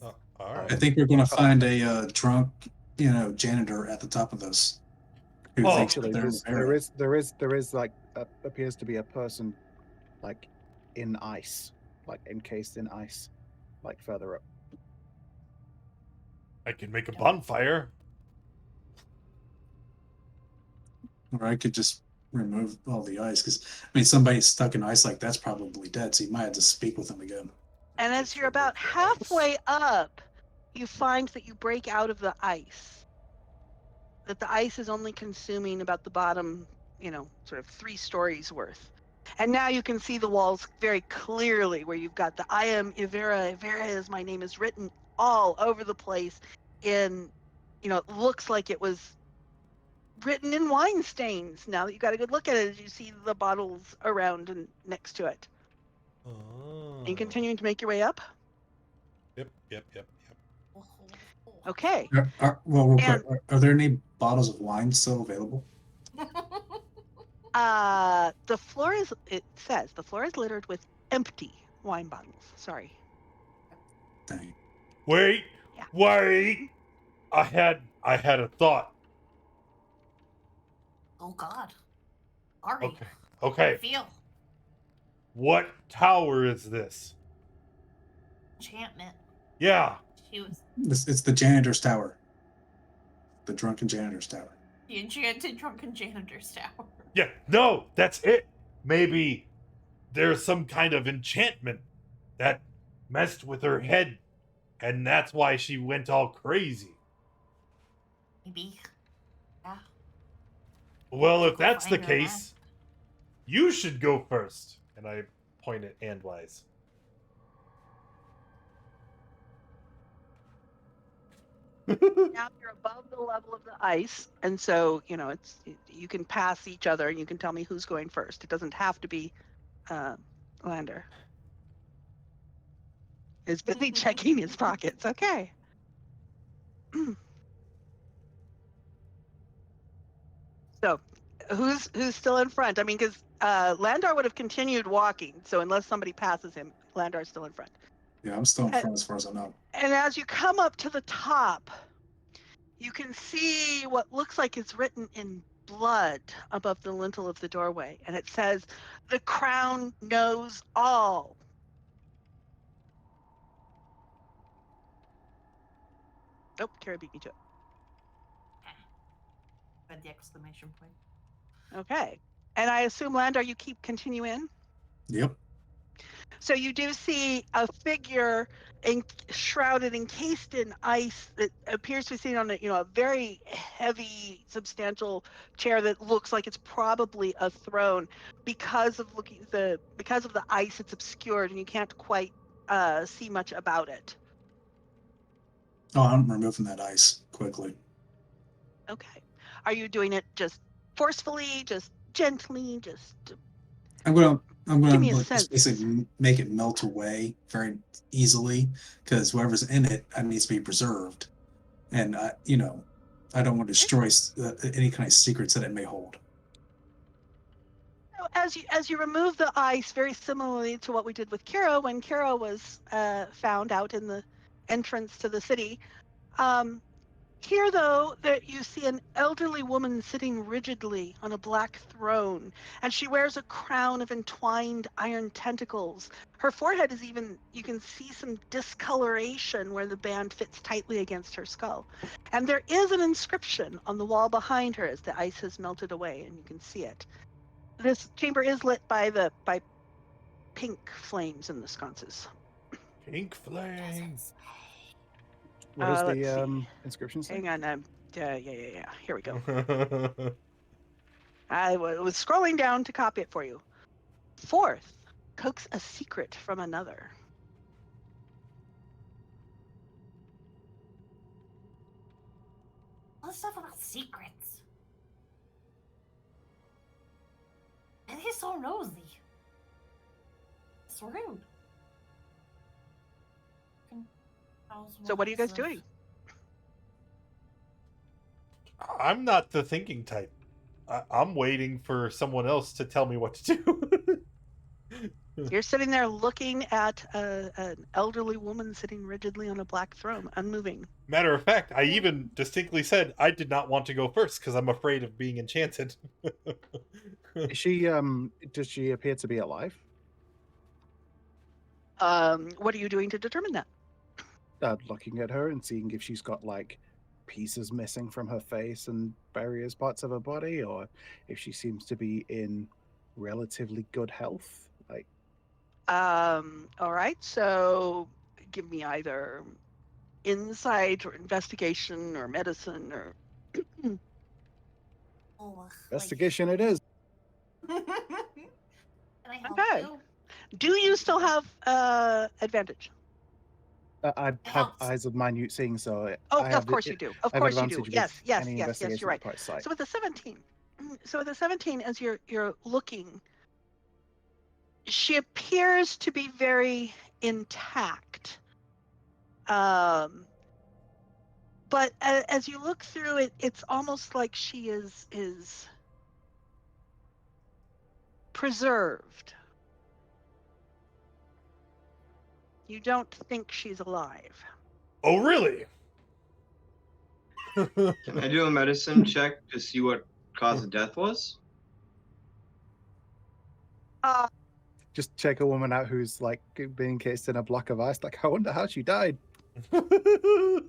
Oh, all right. I think we're going to find a drunk, janitor at the top of this. Who Oh, thinks Actually, that they're there is like appears to be a person, like in ice, like encased in ice, like further up. I can make a bonfire. Or I could just remove all the ice, because somebody stuck in ice like that's probably dead, so you might have to speak with them again. And as you're about halfway up, you find that you break out of the ice. That the ice is only consuming about the bottom, sort of 3 stories worth. And now you can see the walls very clearly, where you've got the "I am Ivera. Ivera is my name" is written all over the place in, it looks like it was written in wine stains. Now that you got a good look at it, as you see the bottles around and next to it. Oh. Are you continuing to make your way up? Yep. Okay. Well, real quick, are there any bottles of wine still available? The floor is, it says, the floor is littered with empty wine bottles. Sorry. Dang. Wait. Yeah. Wait. I had a thought. Oh God. Sorry. Okay. Okay. I feel What tower is this? enchantment. Yeah. She was It's the janitor's tower. The drunken janitor's tower. the enchanted drunken janitor's tower. Yeah. No, that's it. Maybe there's some kind of enchantment that messed with her head, and that's why she went all crazy. Maybe. Yeah. Well, if Go that's the find her, man. case, you should go first. And I point at Andwise. Now you're above the level of the ice, and so you can pass each other, and you can tell me who's going first. It doesn't have to be Lander. is busy checking his pockets. Okay. So, who's still in front? I mean, because Landar would have continued walking. So unless somebody passes him, Landar's still in front. Yeah, I'm still in front as far as I know. And as you come up to the top, you can see what looks like it's written in blood above the lintel of the doorway, and it says, "The crown knows all." Oh, Kara beat me to it. But the exclamation point. Okay. And I assume, Landar, you keep continue in? Yep. So you do see a figure shrouded, encased in ice that appears to be sitting on a very heavy, substantial chair that looks like it's probably a throne. Because of the ice, it's obscured and you can't quite see much about it. Oh, I'm removing that ice quickly. Okay. Are you doing it just forcefully, just gently, just? I'm gonna Give me a like, sense. just basically make it melt away very easily because whatever's in it needs to be preserved, and I don't want to destroy any kind of secrets that it may hold. As you remove the ice, very similarly to what we did with Kira when Kira was found out in the entrance to the city. Here, though, that you see an elderly woman sitting rigidly on a black throne, and she wears a crown of entwined iron tentacles. Her forehead is you can see some discoloration where the band fits tightly against her skull. And there is an inscription on the wall behind her as the ice has melted away, and you can see it. This chamber is lit by pink flames in the sconces. Pink flame. What does Let's the see. inscription say? Hang on. Yeah. Here we go. I was scrolling down to copy it for you. Fourth, coax a secret from another. All this stuff about secrets. And he's so nosy. It's rude. So what are you guys doing? I'm not the thinking type. I'm waiting for someone else to tell me what to do. You're sitting there looking at an elderly woman sitting rigidly on a black throne, unmoving. Matter of fact, I even distinctly said I did not want to go first because I'm afraid of being enchanted. Is she does she appear to be alive? What are you doing to determine that? Looking at her and seeing if she's got like pieces missing from her face and various parts of her body, or if she seems to be in relatively good health. Like, All right. So give me either insight or investigation or medicine or. investigation it is. Can I help Okay. you? Do you still have advantage? I have helps. eyes of minute seeing, so Oh, I have of course you do. Of I have course you do. advantage with Yes, any you're investigation right. requires sight. So with the 17, as you're looking, she appears to be very intact. But as you look through it, it's almost like she is preserved. You don't think she's alive. Oh, really? Can I do a medicine check to see what cause of death was? Just check a woman out who's like being encased in a block of ice. Like, I wonder how she died. If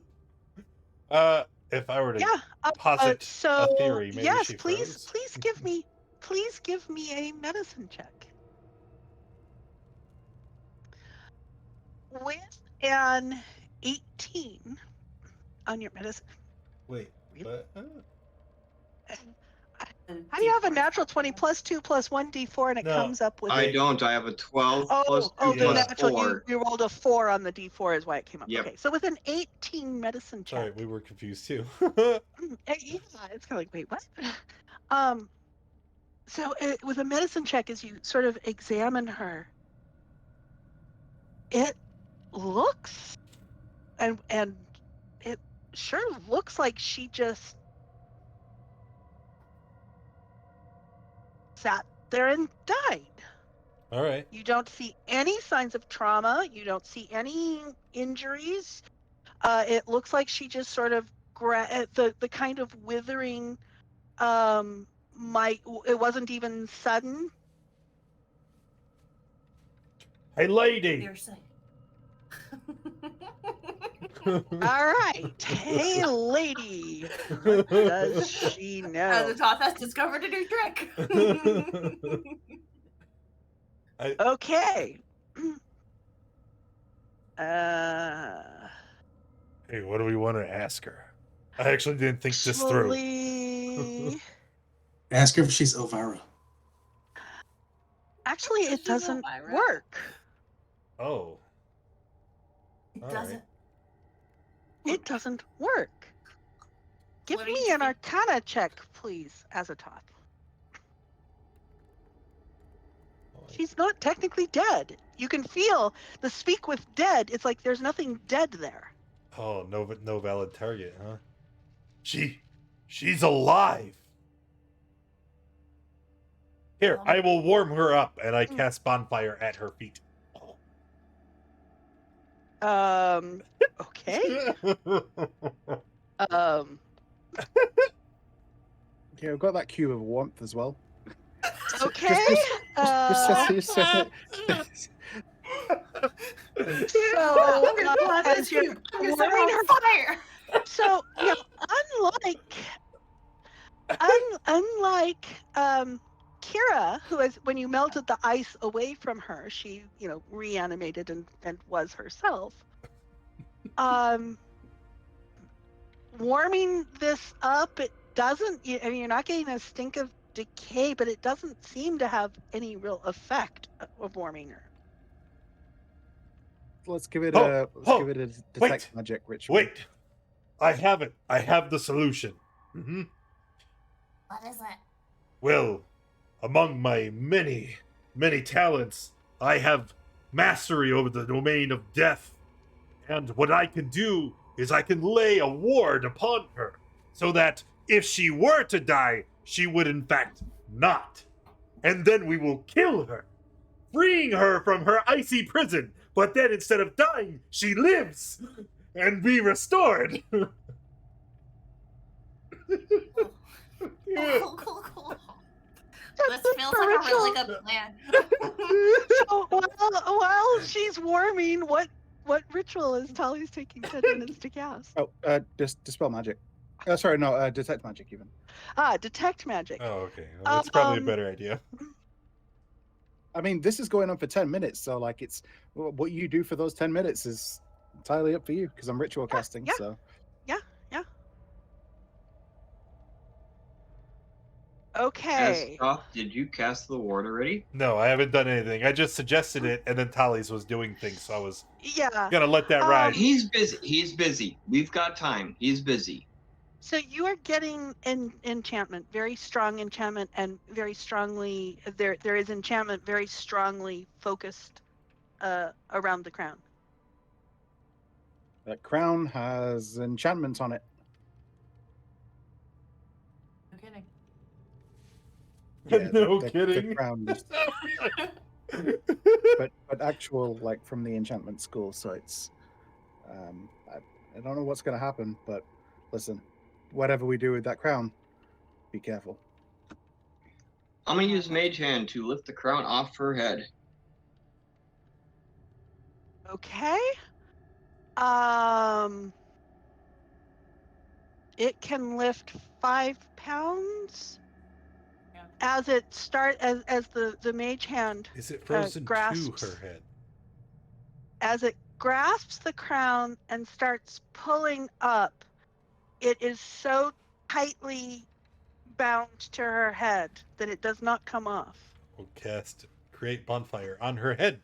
I were to Yeah. posit So a theory, maybe yes, she please froze. give me a medicine check. With an 18 on your medicine. Wait, Really? what? How do you have a natural 20 plus 2 plus 1 d4 and it No, comes up with I don't. I have a 12 plus 2 the plus natural 4. you rolled a 4 on the d4 is why it came up. Yep. Okay, so with an 18 medicine check. sorry, we were confused too. Yeah, it's kind of like, wait, what? So with a medicine check, as you sort of examine her, it looks, and it sure looks like she just sat there and died. All right. You don't see any signs of trauma. You don't see any injuries. It looks like she just sort of the kind of withering. It wasn't even sudden. Hey, lady. You're sick. All right, hey lady, what does she know? Azathoth has discovered a new trick. Okay. Hey, what do we want to ask her? I actually didn't think this through. Ask her if she's Elvira. Actually, it doesn't work. Oh. It All doesn't. It doesn't work. Give What do me you an think? Arcana check, please, Azathoth. She's not technically dead. You can feel the speak with dead. It's like there's nothing dead there. Oh, no valid target, huh? She's alive. Here, I will warm her up, and I cast bonfire at her feet. Okay. Yeah, we've got that cube of warmth as well. Okay. So as you're warming her fire. So yeah, unlike Kira, who is when you melted the ice away from her, she reanimated and was herself. Warming this up, it doesn't. I mean, you're not getting a stink of decay, but it doesn't seem to have any real effect of warming her. Let's give it a detect magic ritual. Wait, I have it. I have the solution. Mm-hmm. What is it? Well, among my many talents, I have mastery over the domain of death. And what I can do is I can lay a ward upon her, so that if she were to die, she would in fact not. And then we will kill her, freeing her from her icy prison. But then instead of dying, she lives and be restored. Cool. This feels like a really good plan. So while she's warming, what ritual is Tali's taking 10 minutes to cast? Oh, dispel magic. Sorry, no, detect magic even. Detect magic. Oh, okay. Well, that's probably a better idea. I mean, this is going on for 10 minutes, so like it's what you do for those 10 minutes is entirely up for you because I'm ritual casting. Yeah. So Yeah. Okay. Azathoth, did you cast the ward already? No, I haven't done anything. I just suggested it, and then Tally's was doing things, so I was Yeah. gonna let that ride. He's busy. We've got time. He's busy. So you are getting an enchantment, very strong enchantment, and very strongly there is enchantment very strongly focused around the crown. that crown has enchantments on it. No kidding. Yeah, No the kidding. crown is, but actual like from the enchantment school. So it's I don't know what's going to happen, but listen, whatever we do with that crown, be careful. I'm gonna use Mage Hand to lift the crown off her head. Okay. It can lift 5 pounds. Yeah. As it as the mage hand Is it frozen grasps to her head? as it grasps the crown and starts pulling up, it is so tightly bound to her head that it does not come off. We'll cast Create Bonfire on her head.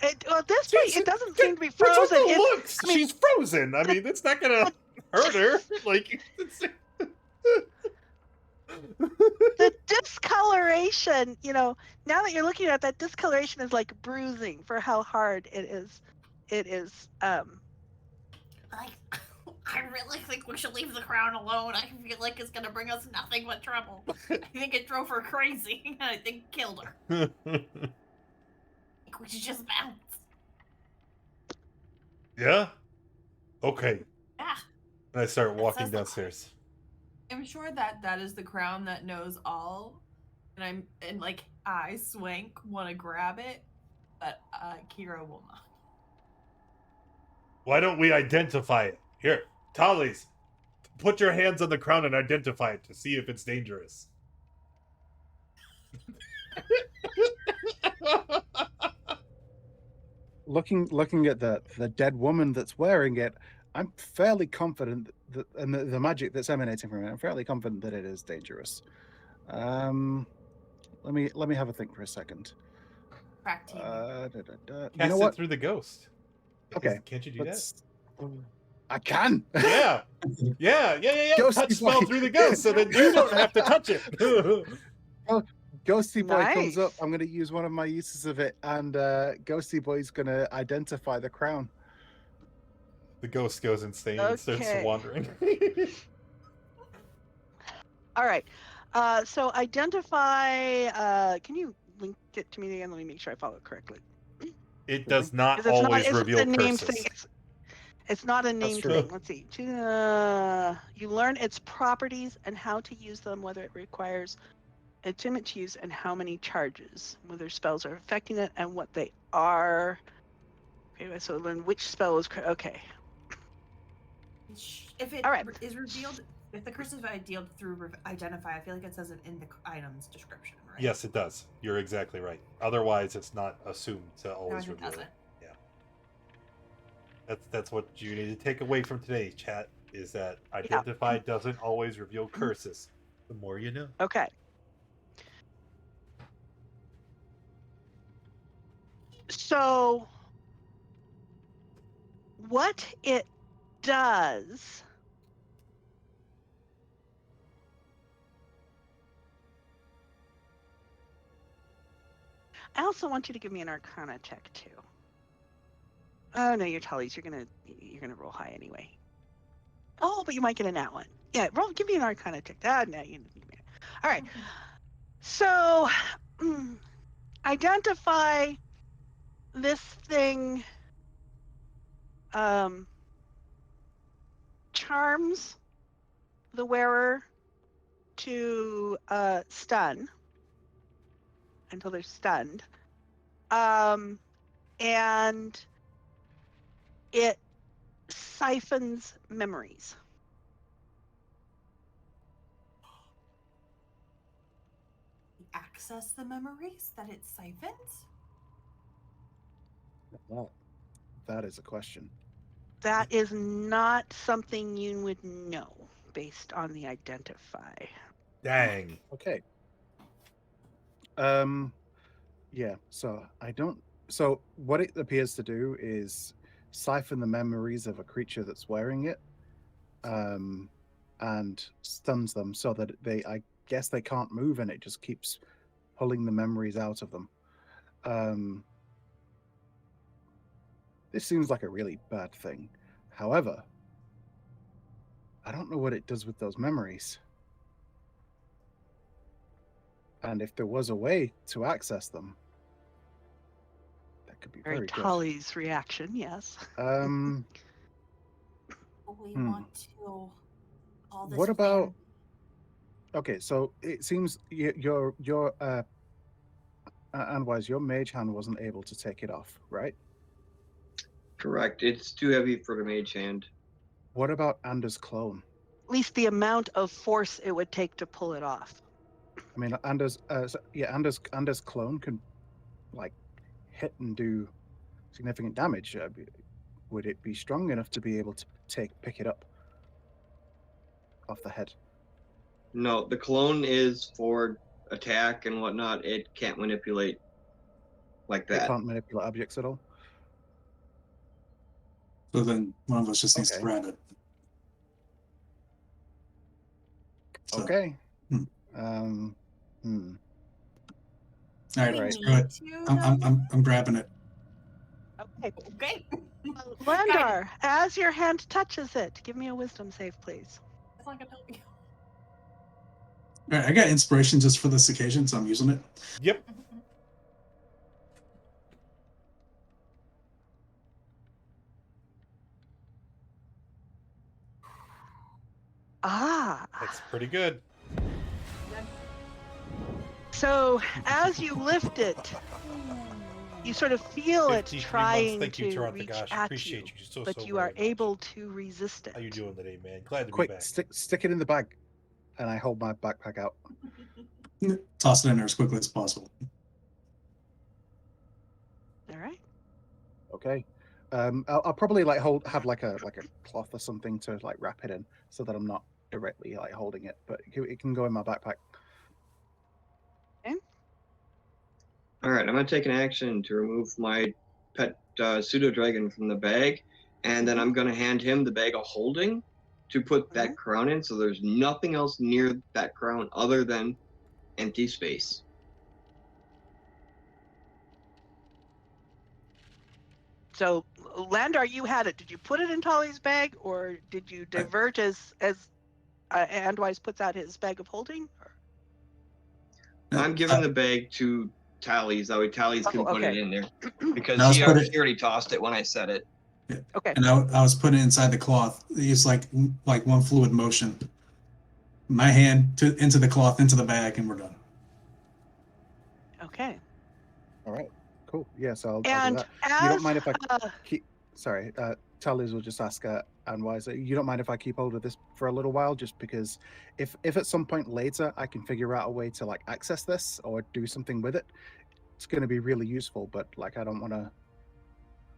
At this point, it doesn't seem to be frozen. Looks, she's frozen. I mean, it's not gonna hurt her. Like, The discoloration, now that you're looking at that, discoloration is like bruising for how hard it is. It is. Like, I really think we should leave the crown alone. I feel like it's gonna bring us nothing but trouble. I think it drove her crazy, and I think it killed her. I think we should just bounce. Yeah. Okay. Yeah. And I start That walking says a lot. downstairs. I'm sure that is the crown that knows all, and I Swank want to grab it, but Kira will not. Why don't we identify it? Here, Tallies, put your hands on the crown and identify it to see if it's dangerous. Looking at the dead woman that's wearing it, I'm fairly confident that, and the magic that's emanating from it, I'm fairly confident that it is dangerous. Let me have a think for a second. Crack team. Cast You know it what? through the ghost. Okay, Can't you do that? I can. Yeah. Yeah. Ghosty Touch spell boy. through the ghost so that you don't have to touch it. Ghosty boy comes up. Nice. I'm going to use one of my uses of it, and Ghosty boy's going to identify the crown. The ghost goes insane and starts Okay. wandering. All right. So identify. Can you link it to me again? Let me make sure I follow it correctly. It does not 'Cause it's not. always It's reveal a name curses. thing. It's not a name true. thing. Let's see. You learn its properties and how to use them, whether it requires attunement to use, and how many charges, whether spells are affecting it, and what they are. Okay, so learn which spell is okay. If it All right. is revealed, if the curse is revealed through identify, I feel like it says it in the item's description, right? Yes, it does. You're exactly right. Otherwise, it's not assumed to always it reveal doesn't. it. Yeah. That's what you need to take away from today, chat, is that identify doesn't always reveal curses. The more you know. Okay. So what it does I also want you to give me an Arcana check too. Oh no, your Tullies, you're gonna roll high anyway. Oh, but you might get a nat one. Yeah, give me an Arcana check. No, you. All right. So, identify this thing. Charms the wearer to stun until they're stunned. And it siphons memories. Access the memories that it siphons? That is a question. That is not something you would know based on the identify. Dang. Okay. Yeah. So I don't. So what it appears to do is siphon the memories of a creature that's wearing it, and stuns them so that I guess they can't move, and it just keeps pulling the memories out of them. This seems like a really bad thing. However, I don't know what it does with those memories. And if there was a way to access them, that could be very good. Tully's reaction, yes. We want to. All this What about? Okay, so it seems your Anwise, your mage hand wasn't able to take it off, right? Correct. It's too heavy for the mage hand. What about Anders' clone? At least the amount of force it would take to pull it off. I mean, Anders' clone can like hit and do significant damage. Would it be strong enough to be able to pick it up off the head? No, the clone is for attack and whatnot. It can't manipulate like that. It can't manipulate objects at all. So then one of us just needs to grab it. So, Okay. Hmm. All right, Right. screw it. I'm grabbing it. Okay. Okay. Landar, as your hand touches it, give me a wisdom save, please. That's not gonna help me. All right, I got inspiration just for this occasion, so I'm using it. Yep. Ah. That's pretty good. So as you lift it, you sort of feel it 53 months. trying Thank you, to Tarantha. reach Gosh, at appreciate you, you so but you very are much. able to resist it. How you doing today, man? Glad to be Quick, back. stick it in the bag, and I hold my backpack out. Toss it in there as quickly as possible. All right. Okay. I'll probably like have like a cloth or something to like wrap it in, so that I'm not directly like holding it, but it can go in my backpack. All right, I'm going to take an action to remove my pet pseudo dragon from the bag, and then I'm going to hand him the bag of holding to put that crown in. So there's nothing else near that crown other than empty space. So, Landar, you had it. Did you put it in Tolly's bag, or did you divert as Andwise puts out his bag of holding? I'm giving the bag to Tally's. That way Tally's can put it in there because he already tossed it when I said it. Yeah. Okay. And I was putting it inside the cloth. It's like one fluid motion. My hand into the cloth, into the bag, and we're done. Okay. All right. Cool. Yeah. So I'll do And that. You don't mind if I as keep? Sorry. Tally's will just ask Anwise. You don't mind if I keep hold of this for a little while, just because if at some point later I can figure out a way to like access this or do something with it, it's going to be really useful. But like I don't want to.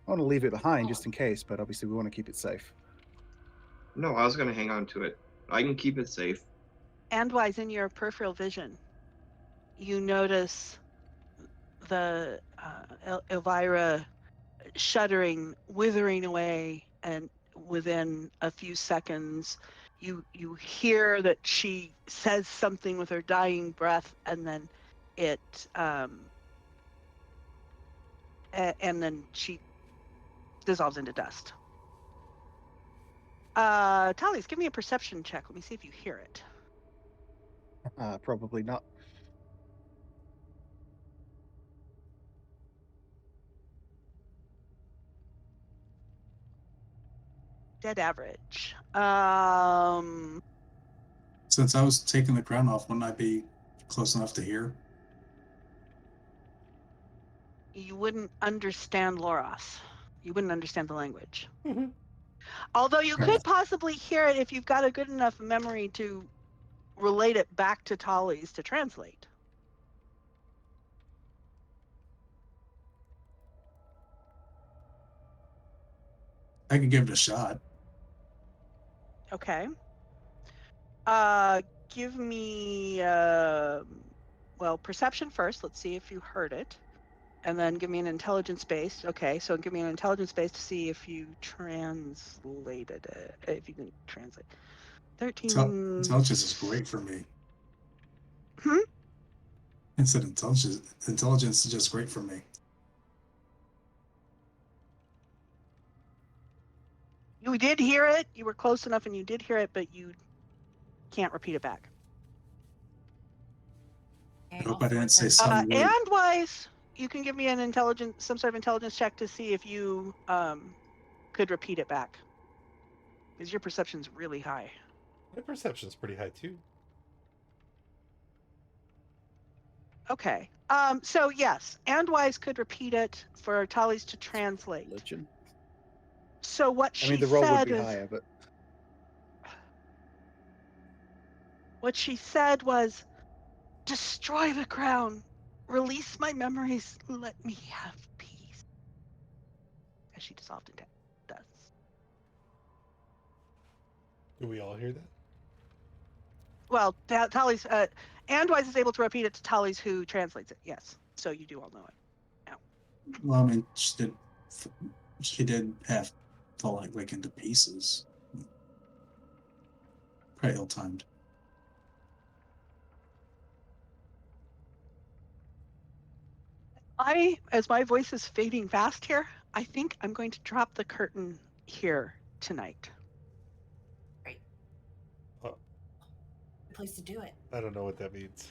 I want to leave it behind just in case, but obviously we want to keep it safe. No, I was going to hang on to it. I can keep it safe. Andwise, in your peripheral vision, you notice the Elvira shuddering, withering away, and within a few seconds, you hear that she says something with her dying breath, and then it and then she dissolves into dust. Tallies, give me a perception check. Let me see if you hear it. Probably not. Dead average. Since I was taking the crown off, wouldn't I be close enough to hear? You wouldn't understand Loras. You wouldn't understand the language. Although you could possibly hear it if you've got a good enough memory to relate it back to Tallies to translate. I could give it a shot. Okay. Give me perception first. Let's see if you heard it. And then give me an intelligence based. Okay, so give me an intelligence based to see if you translated it. If you can translate. 13. Intelligence is great for me. Hmm? I said intelligence is just great for me. You did hear it. You were close enough and you did hear it, but you can't repeat it back. I hope I didn't say something weird. And Wise, you can give me an some sort of intelligence check to see if you could repeat it back. Because your perception's really high. My perception's pretty high too. Okay. So yes, Andwise could repeat it for Tallies to translate. Religion. So what she the roll would said be is, higher, but what she said was, destroy the crown, release my memories, let me have peace. As she dissolved into dust. Do we all hear that? Well, Tallies, Andwise is able to repeat it to Tallies, who translates it. Yes, so you do all know it now. Well, I mean, she did have fall like into pieces. Probably ill-timed. as my voice is fading fast here, I think I'm going to drop the curtain here tonight. Great. Oh. Good place to do it. I don't know what that means.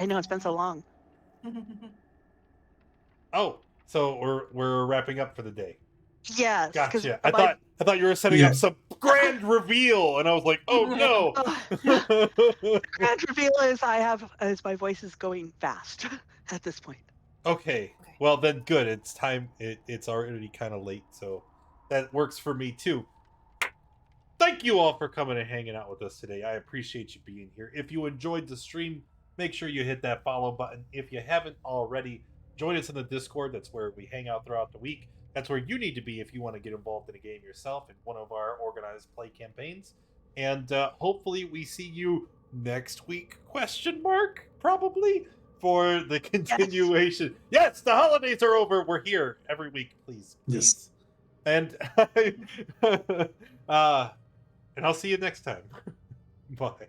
I know it's been so long. Oh, so we're wrapping up for the day. Yes, because Gotcha. I thought you were setting Yeah. up some grand reveal, and I was like, oh no. the grand reveal is my voice is going fast at this point. Okay. Well then, good. It's time. It's already kind of late, so that works for me too. Thank you all for coming and hanging out with us today. I appreciate you being here. If you enjoyed the stream, make sure you hit that follow button. If you haven't already, join us in the Discord. That's where we hang out throughout the week. That's where you need to be if you want to get involved in a game yourself in one of our organized play campaigns. And hopefully we see you next week, question mark, probably, for the continuation. Yes, the holidays are over. We're here every week, please. Yes. And and I'll see you next time. Bye.